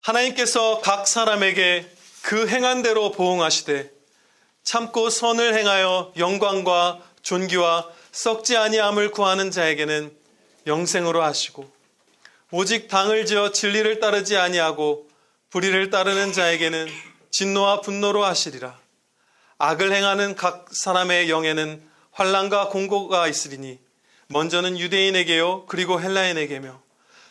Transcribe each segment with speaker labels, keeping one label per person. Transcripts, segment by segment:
Speaker 1: 하나님께서 각 사람에게 그 행한 대로 보응하시되 참고 선을 행하여 영광과 존귀와 썩지 아니함을 구하는 자에게는 영생으로 하시고 오직 당을 지어 진리를 따르지 아니하고 불의를 따르는 자에게는 진노와 분노로 하시리라. 악을 행하는 각 사람의 영에는 환난과 공고가 있으리니 먼저는 유대인에게요 그리고 헬라인에게며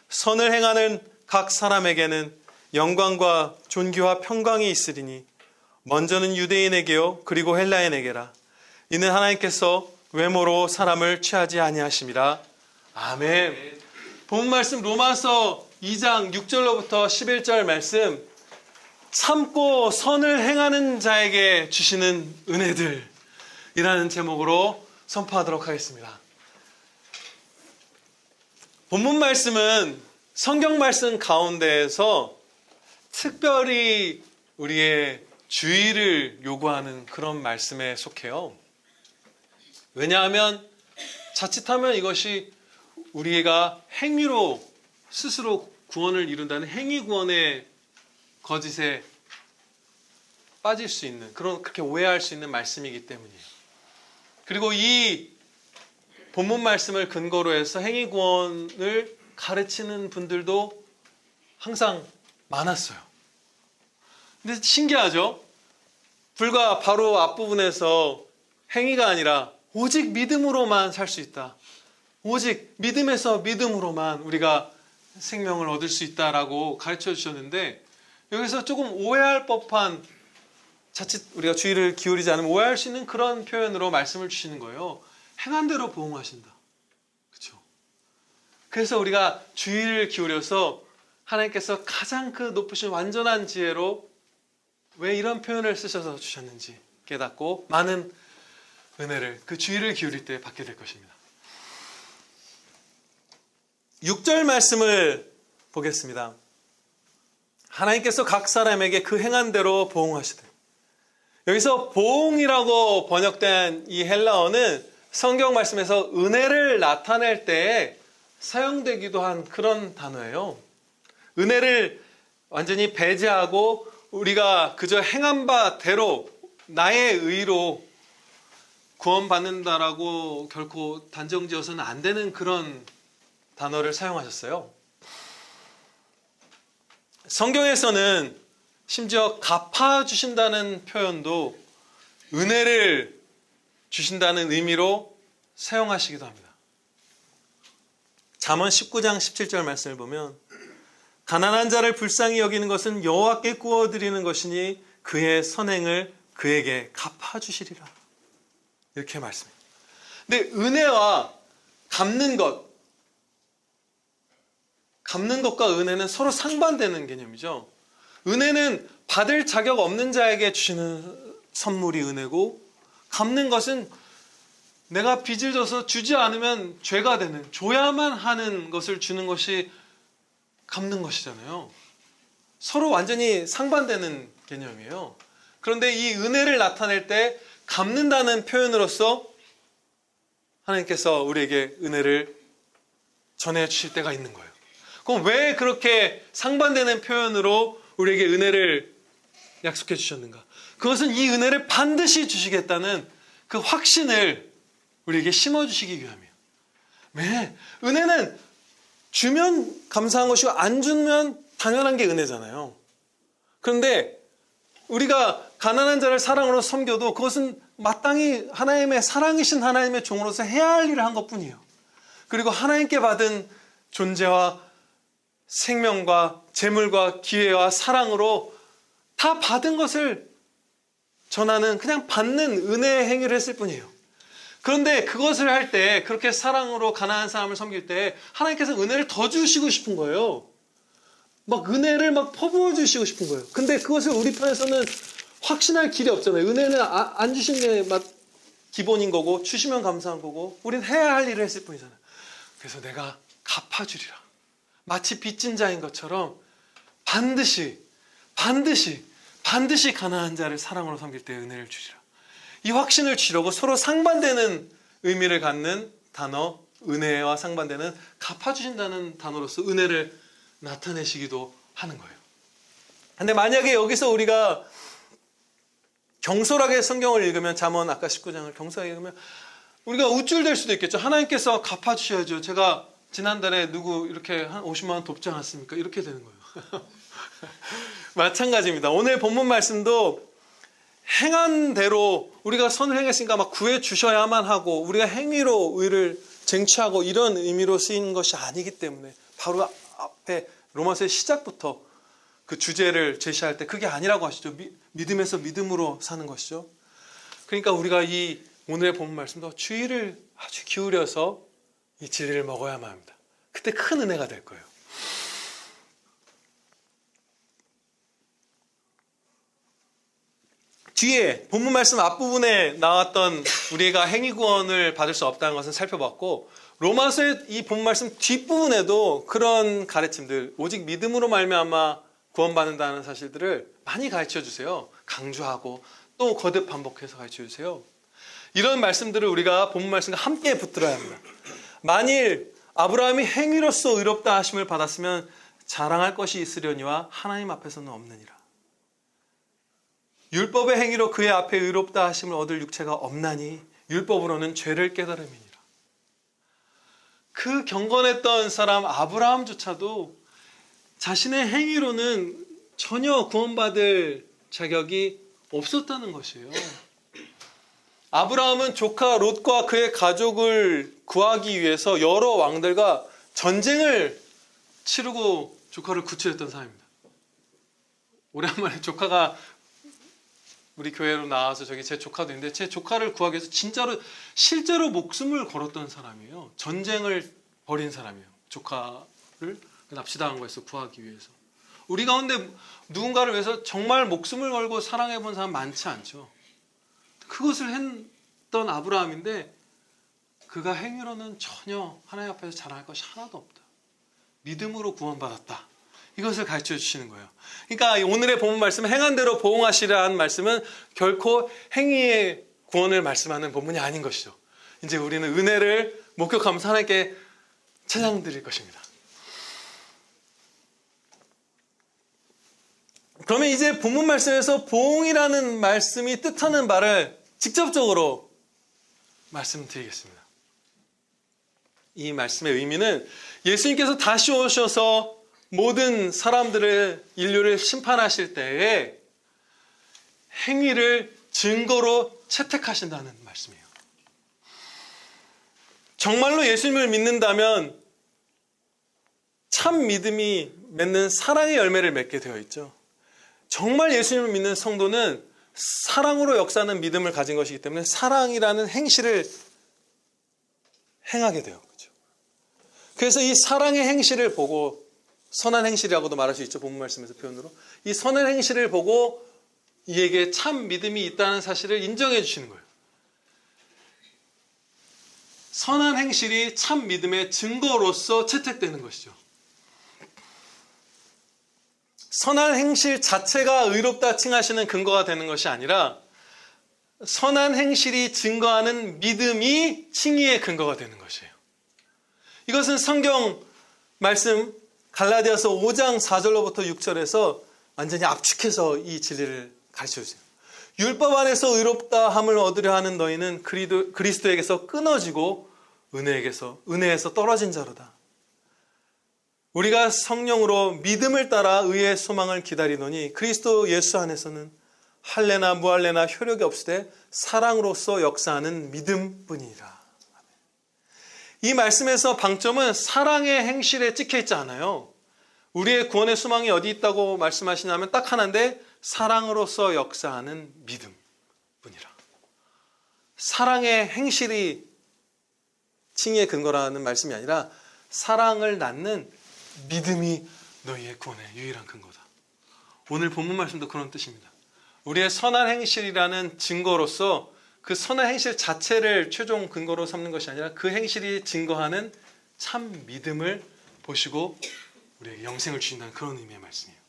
Speaker 1: 선을 행하는 각 사람에게는 영광과 존귀와 평강이 있으리니 먼저는 유대인에게요 그리고 헬라인에게라. 이는 하나님께서 외모로 사람을 취하지 아니하심이라. 아멘. 본 말씀 로마서 2장 6절로부터 11절 말씀, 참고 선을 행하는 자에게 주시는 은혜들이라는 제목으로 선포하도록 하겠습니다. 본문 말씀은 성경 말씀 가운데에서 특별히 우리의 주의를 요구하는 그런 말씀에 속해요. 왜냐하면 자칫하면 이것이 우리가 행위로 스스로 구원을 이룬다는 행위 구원의 거짓에 빠질 수 있는, 그렇게 오해할 수 있는 말씀이기 때문이에요. 그리고 이 본문 말씀을 근거로 해서 행위 구원을 가르치는 분들도 항상 많았어요. 근데 신기하죠? 불과 바로 앞부분에서 행위가 아니라 오직 믿음으로만 살 수 있다. 오직 믿음에서 믿음으로만 우리가 생명을 얻을 수 있다라고 가르쳐 주셨는데, 여기서 조금 오해할 법한, 자칫 우리가 주의를 기울이지 않으면 오해할 수 있는 그런 표현으로 말씀을 주시는 거예요. 행한 대로 보응하신다. 그렇죠? 그래서 우리가 주의를 기울여서 하나님께서 가장 그 높으신 완전한 지혜로 왜 이런 표현을 쓰셔서 주셨는지 깨닫고 많은 은혜를, 그 주의를 기울일 때 받게 될 것입니다. 6절 말씀을 보겠습니다. 하나님께서 각 사람에게 그 행한 대로 보응하시되, 여기서 보응이라고 번역된 이 헬라어는 성경 말씀에서 은혜를 나타낼 때에 사용되기도 한 그런 단어예요. 은혜를 완전히 배제하고 우리가 그저 행한 바대로 나의 의로 구원받는다라고 결코 단정지어서는 안 되는 그런 단어를 사용하셨어요. 성경에서는 심지어 갚아주신다는 표현도 은혜를 주신다는 의미로 사용하시기도 합니다. 잠언 19장 17절 말씀을 보면 가난한 자를 불쌍히 여기는 것은 여호와께 구워드리는 것이니 그의 선행을 그에게 갚아주시리라. 이렇게 말씀해요. 근데 은혜와 갚는 것과 은혜는 서로 상반되는 개념이죠. 은혜는 받을 자격 없는 자에게 주시는 선물이 은혜고, 갚는 것은 내가 빚을 져서 주지 않으면 죄가 되는, 줘야만 하는 것을 주는 것이 갚는 것이잖아요. 서로 완전히 상반되는 개념이에요. 그런데 이 은혜를 나타낼 때 갚는다는 표현으로서 하나님께서 우리에게 은혜를 전해주실 때가 있는 거예요. 그럼 왜 그렇게 상반되는 표현으로 우리에게 은혜를 약속해 주셨는가? 그것은 이 은혜를 반드시 주시겠다는 그 확신을 우리에게 심어주시기 위함이에요. 왜? 은혜는 주면 감사한 것이고 안 주면 당연한 게 은혜잖아요. 그런데 우리가 가난한 자를 사랑으로 섬겨도 그것은 마땅히 하나님의 사랑이신 하나님의 종으로서 해야 할 일을 한 것뿐이에요. 그리고 하나님께 받은 존재와 생명과 재물과 기회와 사랑으로 다 받은 것을 전하는, 그냥 받는 은혜의 행위를 했을 뿐이에요. 그런데 그것을 할 때, 그렇게 사랑으로 가난한 사람을 섬길 때 하나님께서 은혜를 더 주시고 싶은 거예요. 막 은혜를 막 퍼부어 주시고 싶은 거예요. 근데 그것을 우리 편에서는 확신할 길이 없잖아요. 은혜는 안 주시는 게 기본인 거고, 주시면 감사한 거고, 우린 해야 할 일을 했을 뿐이잖아요. 그래서 내가 갚아주리라. 마치 빚진 자인 것처럼 반드시 가난한 자를 사랑으로 섬길 때 은혜를 주리라. 이 확신을 주려고 서로 상반되는 의미를 갖는 단어, 은혜와 상반되는 갚아주신다는 단어로서 은혜를 나타내시기도 하는 거예요. 근데 만약에 여기서 우리가 경솔하게 성경을 읽으면, 잠언 아까 19장을 경솔하게 읽으면 우리가 우쭐될 수도 있겠죠. 하나님께서 갚아주셔야죠. 제가 지난달에 누구 이렇게 한 50만 원 돕지 않았습니까? 이렇게 되는 거예요. 마찬가지입니다. 오늘 본문 말씀도 행한 대로 우리가 선을 행했으니까 막 구해 주셔야만 하고 우리가 행위로 의를 쟁취하고 이런 의미로 쓰인 것이 아니기 때문에, 바로 앞에 로마서의 시작부터 그 주제를 제시할 때 그게 아니라고 하시죠. 믿음에서 믿음으로 사는 것이죠. 그러니까 우리가 이 오늘의 본문 말씀도 주의를 아주 기울여서 이 진리를 먹어야만 합니다. 그때 큰 은혜가 될 거예요. 뒤에 본문 말씀 앞부분에 나왔던 우리가 행위 구원을 받을 수 없다는 것은 살펴봤고, 로마서의 이 본문 말씀 뒷부분에도 그런 가르침들, 오직 믿음으로 말미암아 구원받는다는 사실들을 많이 가르쳐 주세요. 강조하고 또 거듭 반복해서 가르쳐 주세요. 이런 말씀들을 우리가 본문 말씀과 함께 붙들어야 합니다. 만일 아브라함이 행위로서 의롭다 하심을 받았으면 자랑할 것이 있으려니와 하나님 앞에서는 없느니라. 율법의 행위로 그의 앞에 의롭다 하심을 얻을 육체가 없나니 율법으로는 죄를 깨달음이니라. 그 경건했던 사람 아브라함조차도 자신의 행위로는 전혀 구원받을 자격이 없었다는 것이에요. 아브라함은 조카 롯과 그의 가족을 구하기 위해서 여러 왕들과 전쟁을 치르고 조카를 구출했던 사람입니다. 오랜만에 조카가 우리 교회로 나와서 저기 제 조카도 있는데, 제 조카를 구하기 위해서 실제로 목숨을 걸었던 사람이에요. 전쟁을 벌인 사람이에요. 조카를 납치당한 거에서 구하기 위해서. 우리 가운데 누군가를 위해서 정말 목숨을 걸고 사랑해 본 사람 많지 않죠. 그것을 했던 아브라함인데 그가 행위로는 전혀 하나님 앞에서 자랑할 것이 하나도 없다. 믿음으로 구원받았다. 이것을 가르쳐 주시는 거예요. 그러니까 오늘의 본문 말씀은 행한 대로 보응하시라는 말씀은 결코 행위의 구원을 말씀하는 본문이 아닌 것이죠. 이제 우리는 은혜를 목격하면서 하나님께 찬양 드릴 것입니다. 그러면 이제 본문 말씀에서 보응이라는 말씀이 뜻하는 바를 직접적으로 말씀드리겠습니다. 이 말씀의 의미는 예수님께서 다시 오셔서 모든 사람들을, 인류를 심판하실 때에 행위를 증거로 채택하신다는 말씀이에요. 정말로 예수님을 믿는다면 참 믿음이 맺는 사랑의 열매를 맺게 되어 있죠. 정말 예수님을 믿는 성도는 사랑으로 역사하는 믿음을 가진 것이기 때문에 사랑이라는 행실을 행하게 돼요. 그렇죠? 그래서 이 사랑의 행실을 보고, 선한 행실이라고도 말할 수 있죠. 본문 말씀에서 표현으로. 이 선한 행실을 보고 이에게 참 믿음이 있다는 사실을 인정해 주시는 거예요. 선한 행실이 참 믿음의 증거로서 채택되는 것이죠. 선한 행실 자체가 의롭다 칭하시는 근거가 되는 것이 아니라 선한 행실이 증거하는 믿음이 칭의의 근거가 되는 것이에요. 이것은 성경 말씀 갈라디아서 5장 4절로부터 6절에서 완전히 압축해서 이 진리를 가르쳐주세요. 율법 안에서 의롭다 함을 얻으려 하는 너희는 그리스도에게서 끊어지고 은혜에서 떨어진 자로다. 우리가 성령으로 믿음을 따라 의의 소망을 기다리노니 그리스도 예수 안에서는 할례나 무할례나 효력이 없으되 사랑으로서 역사하는 믿음뿐이라. 이 말씀에서 방점은 사랑의 행실에 찍혀 있지 않아요. 우리의 구원의 소망이 어디 있다고 말씀하시냐면 딱 하나인데, 사랑으로서 역사하는 믿음뿐이라. 사랑의 행실이 칭의의 근거라는 말씀이 아니라 사랑을 낳는 믿음이 너희의 구원의 유일한 근거다. 오늘 본문 말씀도 그런 뜻입니다. 우리의 선한 행실이라는 증거로서 그 선한 행실 자체를 최종 근거로 삼는 것이 아니라 그 행실이 증거하는 참 믿음을 보시고 우리에게 영생을 주신다는 그런 의미의 말씀이에요.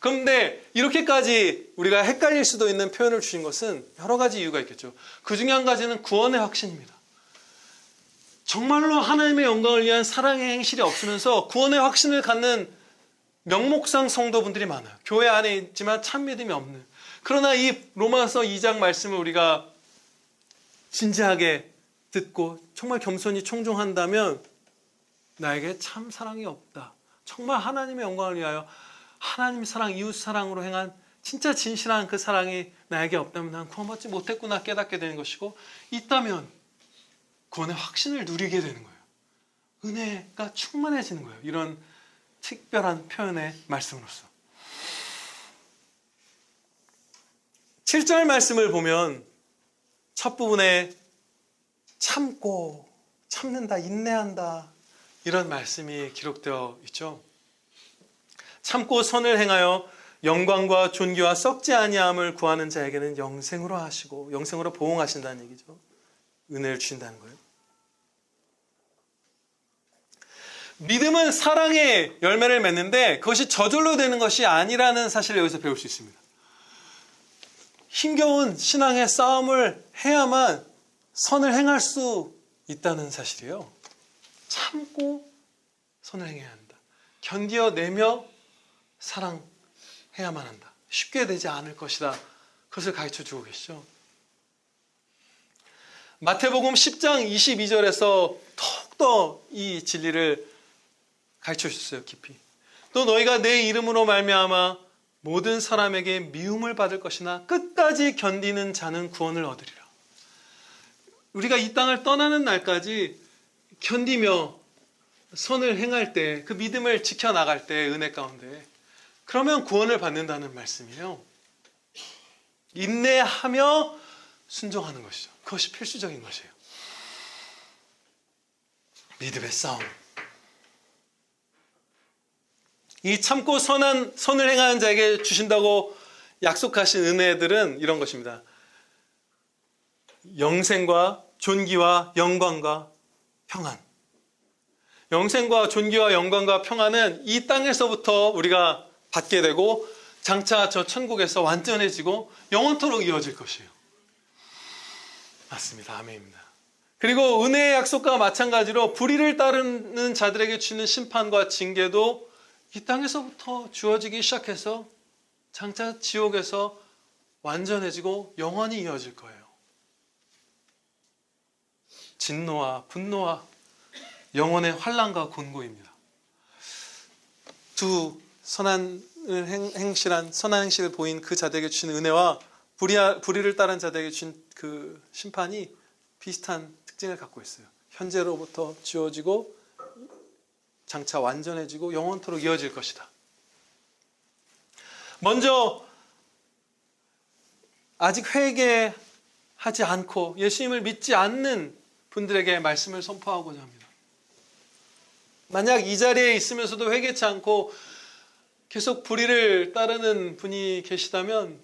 Speaker 1: 그런데 이렇게까지 우리가 헷갈릴 수도 있는 표현을 주신 것은 여러 가지 이유가 있겠죠. 그 중에 한 가지는 구원의 확신입니다. 정말로 하나님의 영광을 위한 사랑의 행실이 없으면서 구원의 확신을 갖는 명목상 성도분들이 많아요. 교회 안에 있지만 참 믿음이 없는. 그러나 이 로마서 2장 말씀을 우리가 진지하게 듣고 정말 겸손히 청종한다면 나에게 참 사랑이 없다. 정말 하나님의 영광을 위하여 하나님의 사랑, 이웃 사랑으로 행한 진짜 진실한 그 사랑이 나에게 없다면 난 구원받지 못했구나 깨닫게 되는 것이고, 있다면 구원의 확신을 누리게 되는 거예요. 은혜가 충만해지는 거예요. 이런 특별한 표현의 말씀으로서. 7절 말씀을 보면 첫 부분에 참고, 참는다, 인내한다, 이런 말씀이 기록되어 있죠. 참고 선을 행하여 영광과 존귀와 썩지 아니함을 구하는 자에게는 영생으로 하시고 영생으로 보응하신다는 얘기죠. 은혜를 주신다는 거예요. 믿음은 사랑의 열매를 맺는데 그것이 저절로 되는 것이 아니라는 사실을 여기서 배울 수 있습니다. 힘겨운 신앙의 싸움을 해야만 선을 행할 수 있다는 사실이에요. 참고 선을 행해야 한다. 견디어내며 사랑해야만 한다. 쉽게 되지 않을 것이다. 그것을 가르쳐주고 계시죠. 마태복음 10장 22절에서 더욱더 이 진리를 가르쳐 주셨어요. 깊이. 또 너희가 내 이름으로 말미암아 모든 사람에게 미움을 받을 것이나 끝까지 견디는 자는 구원을 얻으리라. 우리가 이 땅을 떠나는 날까지 견디며 선을 행할 때, 그 믿음을 지켜나갈 때 은혜 가운데, 그러면 구원을 받는다는 말씀이에요. 인내하며 순종하는 것이죠. 그것이 필수적인 것이에요. 믿음의 싸움. 이 참고 선을 행하는 자에게 주신다고 약속하신 은혜들은 이런 것입니다. 영생과 존귀와 영광과 평안. 영생과 존귀와 영광과 평안은 이 땅에서부터 우리가 받게 되고 장차 저 천국에서 완전해지고 영원토록 이어질 것이에요. 맞습니다. 아멘입니다. 그리고 은혜의 약속과 마찬가지로 불의를 따르는 자들에게 주는 심판과 징계도 이 땅에서부터 주어지기 시작해서 장차 지옥에서 완전해지고 영원히 이어질 거예요. 진노와 분노와 영혼의 환난과 곤고입니다. 두 선한 행실을 보인 그 자들에게 주신 은혜와 불의를 따른 자들에게 주신 그 심판이 비슷한 특징을 갖고 있어요. 현재로부터 지워지고 장차 완전해지고 영원토록 이어질 것이다. 먼저 아직 회개하지 않고 예수님을 믿지 않는 분들에게 말씀을 선포하고자 합니다. 만약 이 자리에 있으면서도 회개치 않고 계속 불의를 따르는 분이 계시다면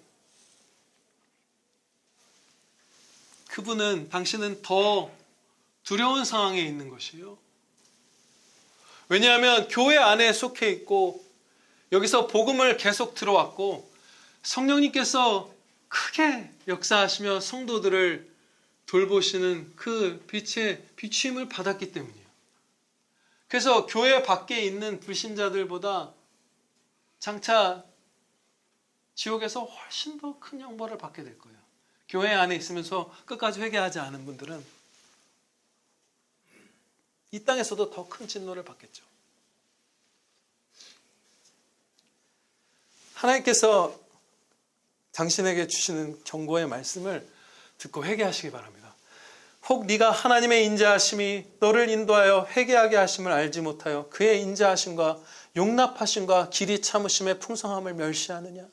Speaker 1: 당신은 더 두려운 상황에 있는 것이에요. 왜냐하면 교회 안에 속해 있고 여기서 복음을 계속 들어왔고 성령님께서 크게 역사하시며 성도들을 돌보시는 그 빛의 비추임을 받았기 때문이에요. 그래서 교회 밖에 있는 불신자들보다 장차 지옥에서 훨씬 더 큰 형벌을 받게 될 거예요. 교회 안에 있으면서 끝까지 회개하지 않은 분들은 이 땅에서도 더 큰 진노를 받겠죠. 하나님께서 당신에게 주시는 경고의 말씀을 듣고 회개하시기 바랍니다. 혹 네가 하나님의 인자하심이 너를 인도하여 회개하게 하심을 알지 못하여 그의 인자하심과 용납하심과 길이 참으심의 풍성함을 멸시하느냐.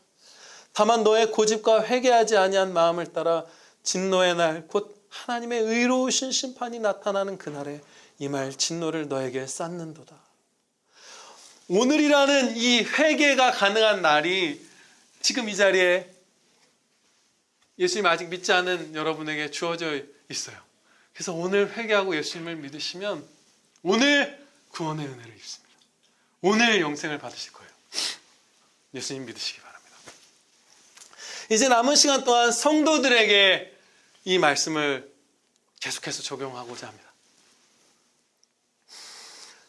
Speaker 1: 다만 너의 고집과 회개하지 아니한 마음을 따라 진노의 날 곧 하나님의 의로우신 심판이 나타나는 그날에 임할 진노를 너에게 쌓는도다. 오늘이라는 이 회개가 가능한 날이 지금 이 자리에 예수님 아직 믿지 않은 여러분에게 주어져 있어요. 그래서 오늘 회개하고 예수님을 믿으시면 오늘 구원의 은혜를 입습니다. 오늘 영생을 받으실 거예요. 예수님 믿으시기 바랍니다. 이제 남은 시간 동안 성도들에게 이 말씀을 계속해서 적용하고자 합니다.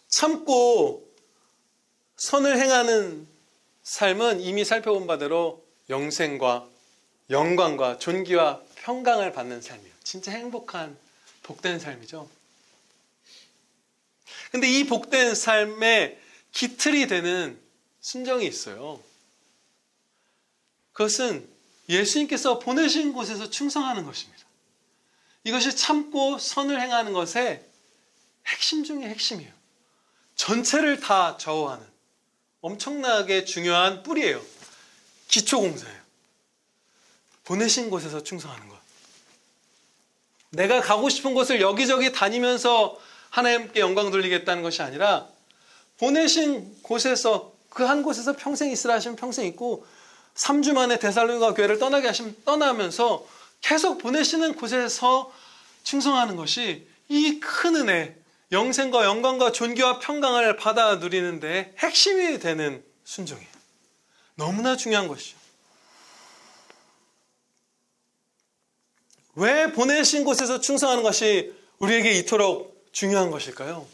Speaker 1: 참고 선을 행하는 삶은 이미 살펴본 바대로 영생과 영광과 존귀와 평강을 받는 삶이에요. 진짜 행복한 복된 삶이죠. 근데 이 복된 삶의 기틀이 되는 순종이 있어요. 그것은 예수님께서 보내신 곳에서 충성하는 것입니다. 이것이 참고 선을 행하는 것의 핵심 중의 핵심이에요. 전체를 다 좌우하는 엄청나게 중요한 뿌리예요. 기초공사예요. 보내신 곳에서 충성하는 것. 내가 가고 싶은 곳을 여기저기 다니면서 하나님께 영광 돌리겠다는 것이 아니라 보내신 곳에서 그 한 곳에서 평생 있으라 하시면 평생 있고 3주 만에 데살로니가 교회를 떠나게 하시면 떠나면서 계속 보내시는 곳에서 충성하는 것이 이 큰 은혜, 영생과 영광과 존귀와 평강을 받아 누리는 데 핵심이 되는 순종이에요. 너무나 중요한 것이죠. 왜 보내신 곳에서 충성하는 것이 우리에게 이토록 중요한 것일까요?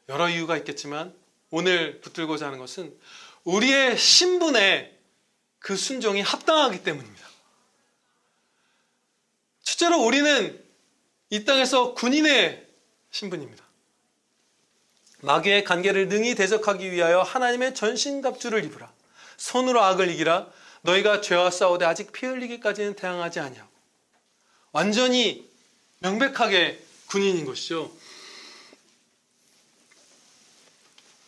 Speaker 1: 여러 이유가 있겠지만 오늘 붙들고자 하는 것은 우리의 신분에 그 순종이 합당하기 때문입니다. 첫째로 우리는 이 땅에서 군인의 신분입니다. 마귀의 관계를 능히 대적하기 위하여 하나님의 전신갑주를 입으라. 손으로 악을 이기라. 너희가 죄와 싸우되 아직 피 흘리기까지는 대항하지 아니하고. 완전히 명백하게 군인인 것이죠.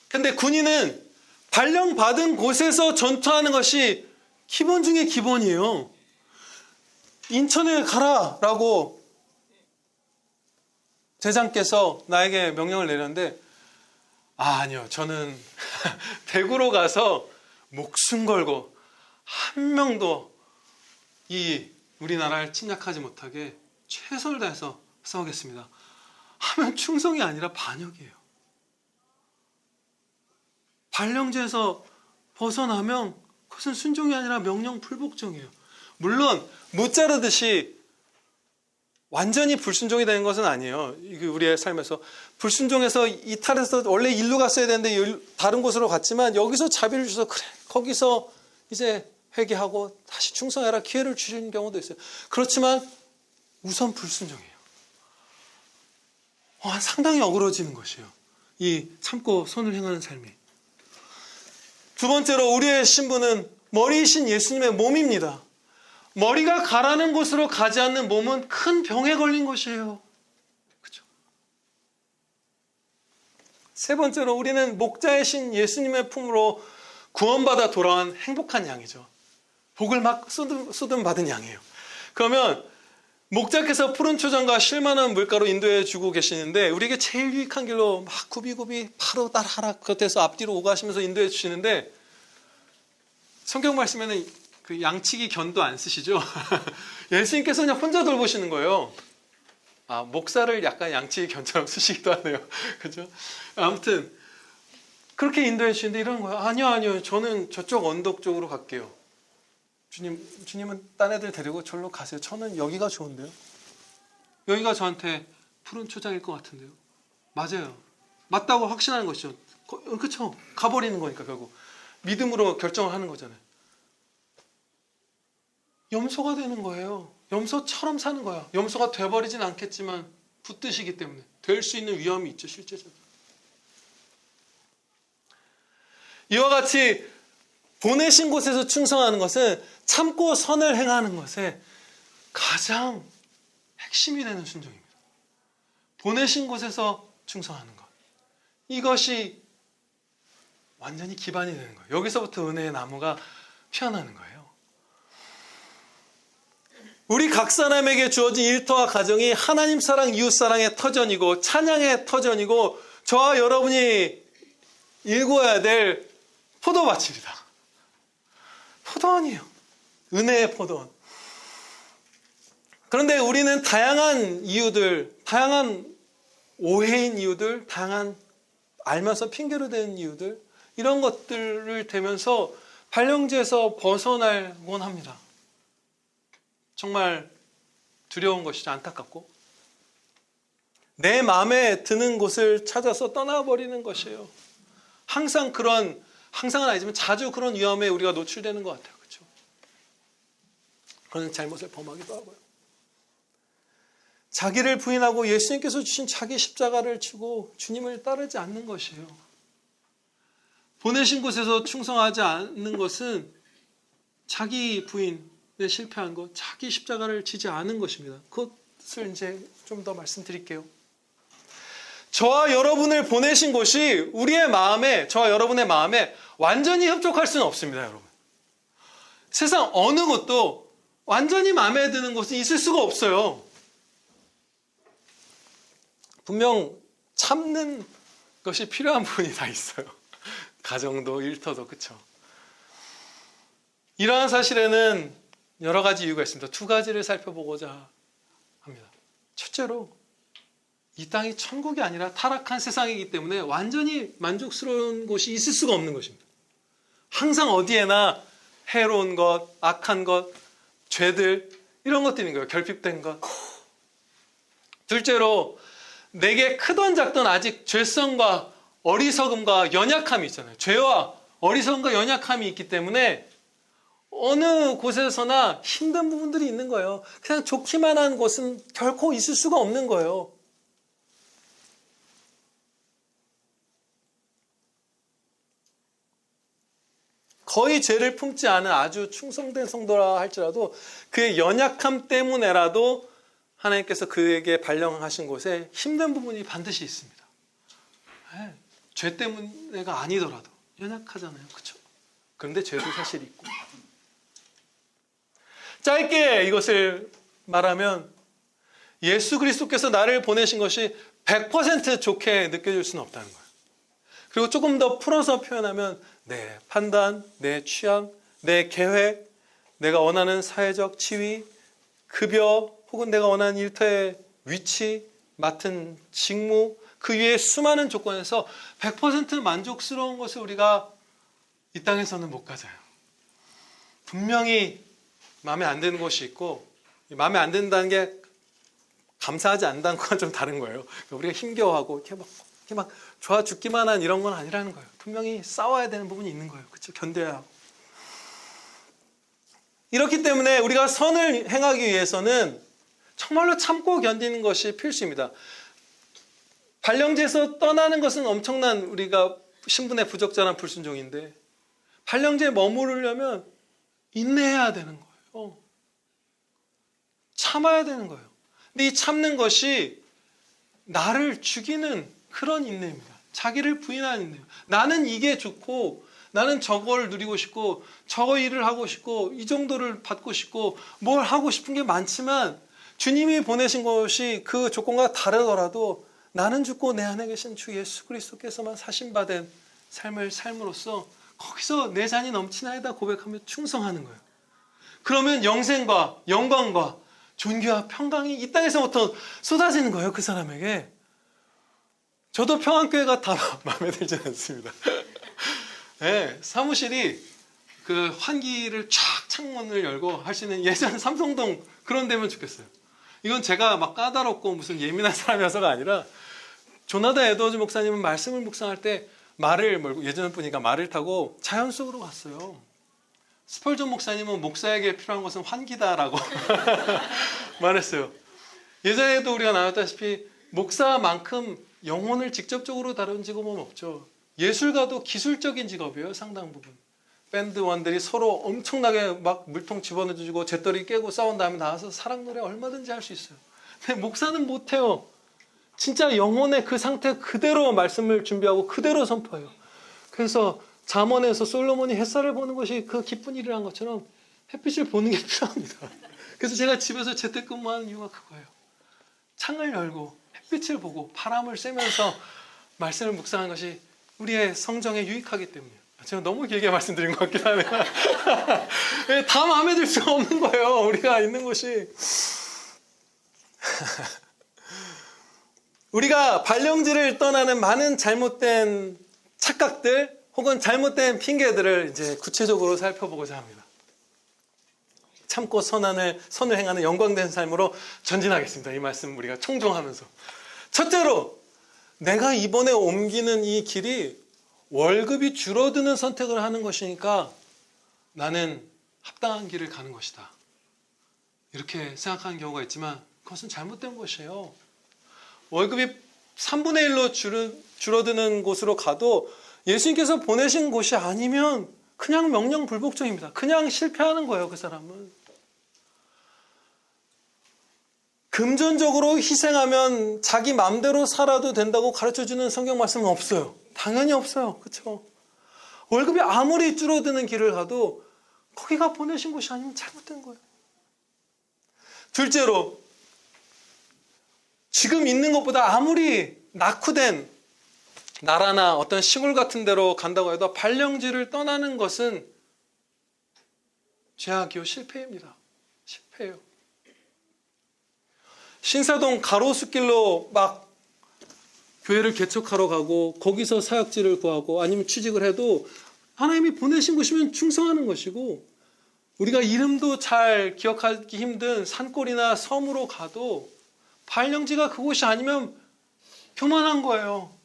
Speaker 1: 근데 군인은 발령받은 곳에서 전투하는 것이 기본 중에 기본이에요. 인천에 가라라고 대장께서 나에게 명령을 내렸는데 아니요, 저는 대구로 가서 목숨 걸고 한 명도 이 우리나라를 침략하지 못하게 최선을 다해서 싸우겠습니다 하면 충성이 아니라 반역이에요. 발령제에서 벗어나면 그것은 순종이 아니라 명령 불복종이에요. 물론 못 자르듯이 완전히 불순종이 되는 것은 아니에요. 우리의 삶에서 불순종해서 이탈해서 원래 일로 갔어야 되는데 다른 곳으로 갔지만 여기서 자비를 주셔서 그래 거기서 이제 회개하고 다시 충성해라 기회를 주시는 경우도 있어요. 그렇지만 우선 불순종이에요. 상당히 어그러지는 것이에요. 이 참고 선을 행하는 삶이. 두 번째로 우리의 신분은 머리이신 예수님의 몸입니다. 머리가 가라는 곳으로 가지 않는 몸은 큰 병에 걸린 것이에요. 그렇죠? 세 번째로 우리는 목자이신 예수님의 품으로 구원받아 돌아온 행복한 양이죠. 복을 막 쏟음 받은 양이에요. 그러면 목자께서 푸른 초장과 쉴만한 물가로 인도해 주고 계시는데 우리에게 제일 유익한 길로 막 굽이굽이 바로 따라하라 겉에서 앞뒤로 오가시면서 인도해 주시는데 성경 말씀에는 그 양치기 견도 안 쓰시죠? 예수님께서 그냥 혼자 돌보시는 거예요. 목사를 약간 양치기 견처럼 쓰시기도 하네요. 그죠? 아무튼 그렇게 인도해 주시는데 이런 거예요. 아니요. 저는 저쪽 언덕 쪽으로 갈게요. 주님은 딴 애들 데리고 절로 가세요. 저는 여기가 좋은데요. 여기가 저한테 푸른 초장일 것 같은데요. 맞아요. 맞다고 확신하는 것이죠. 그렇죠. 가버리는 거니까 결국. 믿음으로 결정을 하는 거잖아요. 염소가 되는 거예요. 염소처럼 사는 거야. 염소가 돼버리진 않겠지만 붙드시기 때문에 될 수 있는 위험이 있죠. 실제적으로. 이와 같이 보내신 곳에서 충성하는 것은 참고 선을 행하는 것에 가장 핵심이 되는 순종입니다. 보내신 곳에서 충성하는 것. 이것이 완전히 기반이 되는 거예요. 여기서부터 은혜의 나무가 피어나는 거예요. 우리 각 사람에게 주어진 일터와 가정이 하나님 사랑, 이웃 사랑의 터전이고 찬양의 터전이고 저와 여러분이 일궈야 될 포도밭입니다. 포도원이에요. 은혜의 포도원. 그런데 우리는 다양한 이유들, 다양한 오해인 이유들, 다양한 알면서 핑계로 대는 이유들 이런 것들을 대면서 발령제에서 벗어나곤 합니다. 정말 두려운 것이죠. 안타깝고 내 마음에 드는 곳을 찾아서 떠나버리는 것이에요. 항상 그런 항상은 아니지만 자주 그런 위험에 우리가 노출되는 것 같아요. 그렇죠? 그런 잘못을 범하기도 하고요. 자기를 부인하고 예수님께서 주신 자기 십자가를 지고 주님을 따르지 않는 것이에요. 보내신 곳에서 충성하지 않는 것은 자기 부인에 실패한 것, 자기 십자가를 지지 않은 것입니다. 그것을 이제 좀 더 말씀드릴게요. 저와 여러분을 보내신 곳이 우리의 마음에, 저와 여러분의 마음에 완전히 협족할 수는 없습니다, 여러분. 세상 어느 곳도 완전히 마음에 드는 곳은 있을 수가 없어요. 분명 참는 것이 필요한 부분이 다 있어요. 가정도 일터도 그렇죠. 이러한 사실에는 여러 가지 이유가 있습니다. 두 가지를 살펴보고자 합니다. 첫째로 이 땅이 천국이 아니라 타락한 세상이기 때문에 완전히 만족스러운 곳이 있을 수가 없는 것입니다. 항상 어디에나 해로운 것, 악한 것, 죄들 이런 것들인 거예요. 결핍된 것. 둘째로 내게 크던 작던 아직 죄성과 어리석음과 연약함이 있잖아요. 죄와 어리석음과 연약함이 있기 때문에 어느 곳에서나 힘든 부분들이 있는 거예요. 그냥 좋기만 한 곳은 결코 있을 수가 없는 거예요. 거의 죄를 품지 않은 아주 충성된 성도라 할지라도 그의 연약함 때문에라도 하나님께서 그에게 발령하신 곳에 힘든 부분이 반드시 있습니다. 네, 죄 때문에가 아니더라도 연약하잖아요. 그렇죠? 그런데 죄도 사실 있고. 짧게 이것을 말하면 예수 그리스도께서 나를 보내신 것이 100% 좋게 느껴질 수는 없다는 거예요. 그리고 조금 더 풀어서 표현하면 내 판단, 내 취향, 내 계획, 내가 원하는 사회적 지위, 급여 혹은 내가 원하는 일터의 위치, 맡은 직무 그 위에 수많은 조건에서 100% 만족스러운 것을 우리가 이 땅에서는 못 가져요. 분명히 마음에 안 드는 것이 있고 마음에 안 든다는 게 감사하지 않는다는 건 좀 다른 거예요. 우리가 힘겨워하고 이렇게 막 좋아 죽기만 한 이런 건 아니라는 거예요. 분명히 싸워야 되는 부분이 있는 거예요. 그렇죠? 견뎌야 하고. 이렇기 때문에 우리가 선을 행하기 위해서는 정말로 참고 견디는 것이 필수입니다. 발령제에서 떠나는 것은 엄청난 우리가 신분의 부적절한 불순종인데 발령제에 머무르려면 인내해야 되는 거예요. 참아야 되는 거예요. 근데 이 참는 것이 나를 죽이는 그런 인내입니다. 자기를 부인하는 인내예요. 나는 이게 좋고 나는 저걸 누리고 싶고 저 일을 하고 싶고 이 정도를 받고 싶고 뭘 하고 싶은 게 많지만 주님이 보내신 것이 그 조건과 다르더라도 나는 죽고 내 안에 계신 주 예수 그리스도께서만 사신받은 삶을 삶으로써 거기서 내 잔이 넘치나이다 고백하며 충성하는 거예요. 그러면 영생과 영광과 존귀와 평강이 이 땅에서부터 쏟아지는 거예요. 그 사람에게. 저도 평안교회가 다 마음에 들지 않습니다. 네, 사무실이 그 환기를 쫙 창문을 열고 할 수 있는 예전 삼성동 그런 데면 좋겠어요. 이건 제가 막 까다롭고 무슨 예민한 사람이어서가 아니라 조나단 에드워즈 목사님은 말씀을 묵상할 때 말을 몰고 예전 분이니까 말을 타고 자연 속으로 갔어요. 스펄전 목사님은 목사에게 필요한 것은 환기다라고 말했어요. 예전에도 우리가 나눴다시피 목사만큼 영혼을 직접적으로 다룬 직업은 없죠. 예술가도 기술적인 직업이에요. 상당 부분. 밴드원들이 서로 엄청나게 막 물통 집어넣어주고 재떨이 깨고 싸운 다음에 나와서 사랑 노래 얼마든지 할 수 있어요. 근데 목사는 못해요. 진짜 영혼의 그 상태 그대로 말씀을 준비하고 그대로 선포해요. 그래서 잠언에서 솔로몬이 햇살을 보는 것이 그 기쁜 일이라는 것처럼 햇빛을 보는 게 필요합니다. 그래서 제가 집에서 재택근무하는 이유가 그거예요. 창을 열고 햇빛을 보고 바람을 쐬면서 말씀을 묵상하는 것이 우리의 성정에 유익하기 때문이에요. 제가 너무 길게 말씀드린 것 같긴 하네요. 다 마음에 들 수가 없는 거예요. 우리가 있는 곳이. 우리가 발령지를 떠나는 많은 잘못된 착각들 혹은 잘못된 핑계들을 이제 구체적으로 살펴보고자 합니다. 참고 선을 행하는 영광된 삶으로 전진하겠습니다. 이 말씀 우리가 총정하면서. 첫째로 내가 이번에 옮기는 이 길이 월급이 줄어드는 선택을 하는 것이니까 나는 합당한 길을 가는 것이다. 이렇게 생각하는 경우가 있지만 그것은 잘못된 것이에요. 월급이 3분의 1로 줄어드는 곳으로 가도 예수님께서 보내신 곳이 아니면 그냥 명령불복종입니다. 그냥 실패하는 거예요, 그 사람은. 금전적으로 희생하면 자기 마음대로 살아도 된다고 가르쳐주는 성경 말씀은 없어요. 당연히 없어요. 그렇죠? 월급이 아무리 줄어드는 길을 가도 거기가 보내신 곳이 아니면 잘못된 거예요. 둘째로, 지금 있는 것보다 아무리 낙후된 나라나 어떤 시골 같은 데로 간다고 해도 발령지를 떠나는 것은 죄악이요, 실패입니다. 실패예요. 신사동 가로수길로 막 교회를 개척하러 가고 거기서 사역지를 구하고 아니면 취직을 해도 하나님이 보내신 곳이면 충성하는 것이고, 우리가 이름도 잘 기억하기 힘든 산골이나 섬으로 가도 발령지가 그곳이 아니면 교만한 거예요.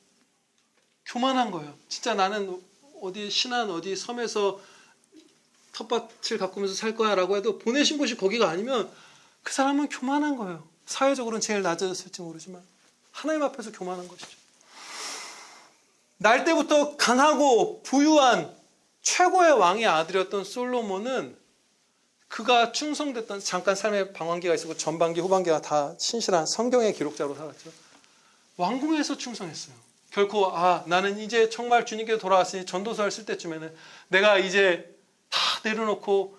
Speaker 1: 교만한 거예요. 진짜 나는 어디 신안 어디 섬에서 텃밭을 가꾸면서 살 거야 라고 해도 보내신 곳이 거기가 아니면 그 사람은 교만한 거예요. 사회적으로는 제일 낮아졌을지 모르지만 하나님 앞에서 교만한 것이죠. 날 때부터 강하고 부유한 최고의 왕의 아들이었던 솔로몬은 그가 충성됐던, 잠깐 삶의 방황기가 있었고 전반기 후반기가 다 신실한 성경의 기록자로 살았죠. 왕궁에서 충성했어요. 결코 나는 이제 정말 주님께 돌아왔으니 전도서를 쓸 때쯤에는 내가 이제 다 내려놓고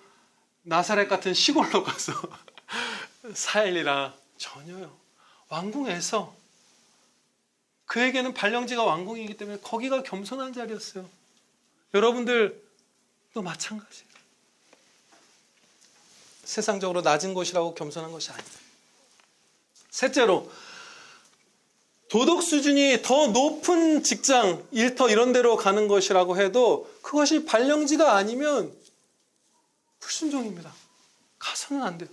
Speaker 1: 나사렛 같은 시골로 가서 살리라. 전혀요. 왕궁에서, 그에게는 발령지가 왕궁이기 때문에 거기가 겸손한 자리였어요. 여러분들도 마찬가지예요. 세상적으로 낮은 곳이라고 겸손한 것이 아니다. 셋째로, 도덕 수준이 더 높은 직장, 일터 이런 데로 가는 것이라고 해도 그것이 발령지가 아니면 불순종입니다. 가서는 안 돼요.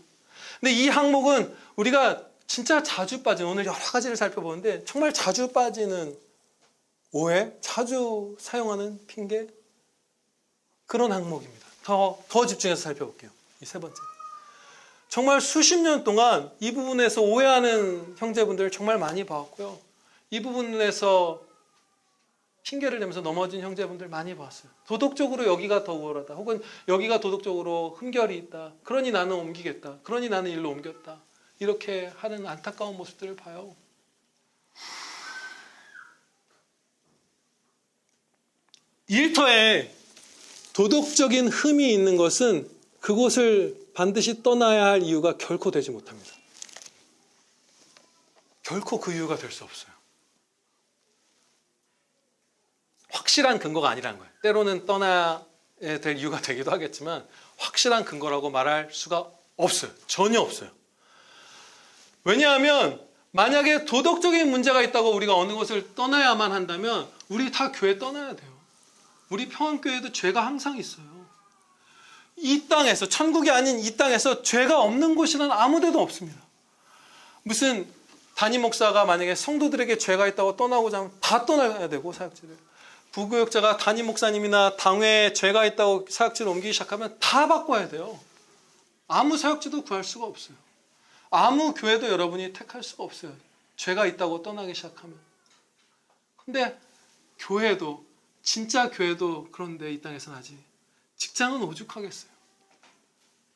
Speaker 1: 근데 이 항목은 우리가 진짜 자주 빠지는, 오늘 여러 가지를 살펴보는데 정말 자주 빠지는 오해, 자주 사용하는 핑계, 그런 항목입니다. 더 집중해서 살펴볼게요. 이 세 번째. 정말 수십 년 동안 이 부분에서 오해하는 형제분들을 정말 많이 봐왔고요. 이 부분에서 핑계를 대면서 넘어진 형제분들 많이 봤어요. 도덕적으로 여기가 더 우월하다. 혹은 여기가 도덕적으로 흠결이 있다. 그러니 나는 옮기겠다. 그러니 나는 일로 옮겼다. 이렇게 하는 안타까운 모습들을 봐요. 일터에 도덕적인 흠이 있는 것은 그곳을 반드시 떠나야 할 이유가 결코 되지 못합니다. 결코 그 이유가 될 수 없어요. 확실한 근거가 아니라는 거예요. 때로는 떠나야 될 이유가 되기도 하겠지만 확실한 근거라고 말할 수가 없어요. 전혀 없어요. 왜냐하면 만약에 도덕적인 문제가 있다고 우리가 어느 곳을 떠나야만 한다면 우리 다 교회 떠나야 돼요. 우리 평안교회도 죄가 항상 있어요. 이 땅에서, 천국이 아닌 이 땅에서 죄가 없는 곳이란 아무 데도 없습니다. 무슨 담임 목사가 만약에 성도들에게 죄가 있다고 떠나고자 하면 다 떠나야 되고, 사역지를. 부교역자가 담임 목사님이나 당회에 죄가 있다고 사역지를 옮기기 시작하면 다 바꿔야 돼요. 아무 사역지도 구할 수가 없어요. 아무 교회도 여러분이 택할 수가 없어요. 죄가 있다고 떠나기 시작하면. 근데 교회도, 진짜 교회도 그런데 이 땅에서는 아직 직장은 오죽하겠어요.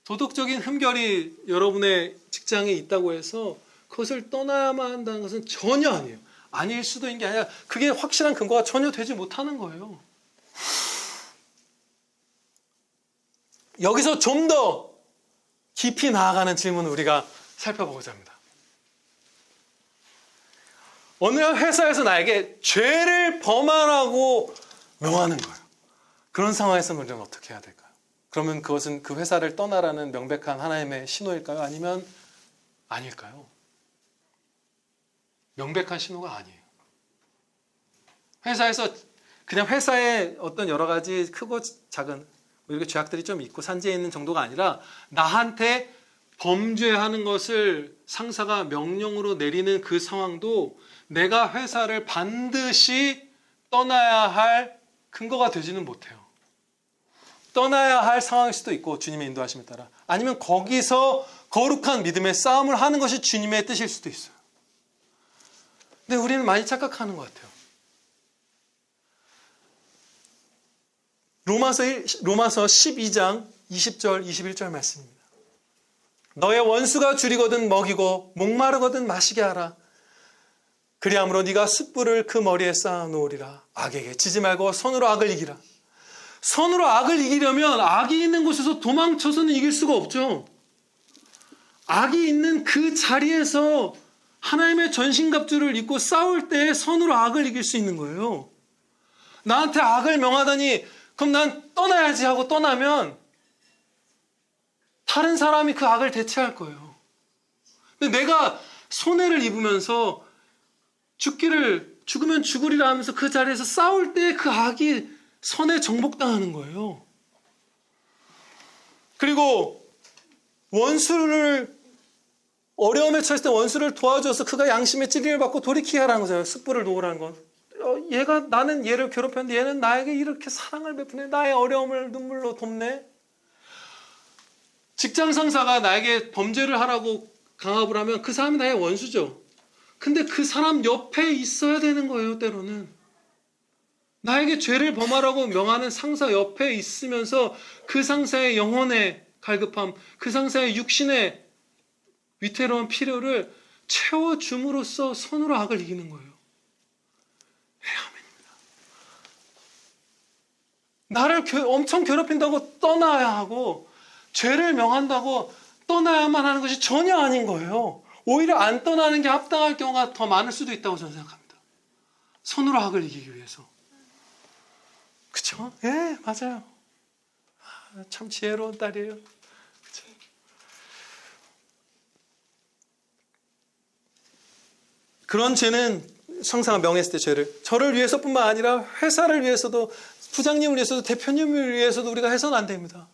Speaker 1: 도덕적인 흠결이 여러분의 직장에 있다고 해서 그것을 떠나야만 한다는 것은 전혀 아니에요. 아닐 수도 있는 게 아니라 그게 확실한 근거가 전혀 되지 못하는 거예요. 여기서 좀 더 깊이 나아가는 질문을 우리가 살펴보고자 합니다. 어느 회사에서 나에게 죄를 범하라고 명하는 거예요. 그런 상황에서 우리는 어떻게 해야 될까요? 그러면 그것은 그 회사를 떠나라는 명백한 하나님의 신호일까요? 아니면 아닐까요? 명백한 신호가 아니에요. 회사에서 그냥 회사에 어떤 여러 가지 크고 작은 이렇게 죄악들이 좀 있고 산재해 있는 정도가 아니라 나한테 범죄하는 것을 상사가 명령으로 내리는 그 상황도 내가 회사를 반드시 떠나야 할 근거가 되지는 못해요. 떠나야 할 상황일 수도 있고 주님의 인도하심에 따라, 아니면 거기서 거룩한 믿음의 싸움을 하는 것이 주님의 뜻일 수도 있어요. 근데 우리는 많이 착각하는 것 같아요. 로마서 12장 20절 21절 말씀입니다. 너의 원수가 줄이거든 먹이고 목마르거든 마시게 하라. 그리함으로 네가 숯불을 그 머리에 쌓아 놓으리라. 악에게 지지 말고 손으로 악을 이기라. 손으로 악을 이기려면 악이 있는 곳에서 도망쳐서는 이길 수가 없죠. 악이 있는 그 자리에서 하나님의 전신갑주를 입고 싸울 때 손으로 악을 이길 수 있는 거예요. 나한테 악을 명하더니 그럼 난 떠나야지 하고 떠나면 다른 사람이 그 악을 대체할 거예요. 근데 내가 손해를 입으면서 죽으면 죽으리라 하면서 그 자리에서 싸울 때 그 악이 선에 정복당하는 거예요. 그리고 원수를 어려움에 처했을 때 원수를 도와줘서 그가 양심의 찔림을 받고 돌이키게 하라는 거잖아요. 숯불을 놓으라는 건. 나는 얘를 괴롭혔는데 얘는 나에게 이렇게 사랑을 베푸네. 나의 어려움을 눈물로 돕네. 직장 상사가 나에게 범죄를 하라고 강압을 하면 그 사람이 나의 원수죠. 근데 그 사람 옆에 있어야 되는 거예요, 때로는. 나에게 죄를 범하라고 명하는 상사 옆에 있으면서 그 상사의 영혼의 갈급함, 그 상사의 육신의 위태로운 필요를 채워줌으로써 손으로 악을 이기는 거예요. 나를 엄청 괴롭힌다고 떠나야 하고 죄를 명한다고 떠나야만 하는 것이 전혀 아닌 거예요. 오히려 안 떠나는 게 합당할 경우가 더 많을 수도 있다고 저는 생각합니다. 손으로 악을 이기기 위해서. 그쵸? 예, 맞아요. 참 지혜로운 딸이에요. 그쵸? 그런 죄는 상사가 명했을 때 죄를 저를 위해서뿐만 아니라 회사를 위해서도, 부장님을 위해서도, 대표님을 위해서도 우리가 해서는 안 됩니다.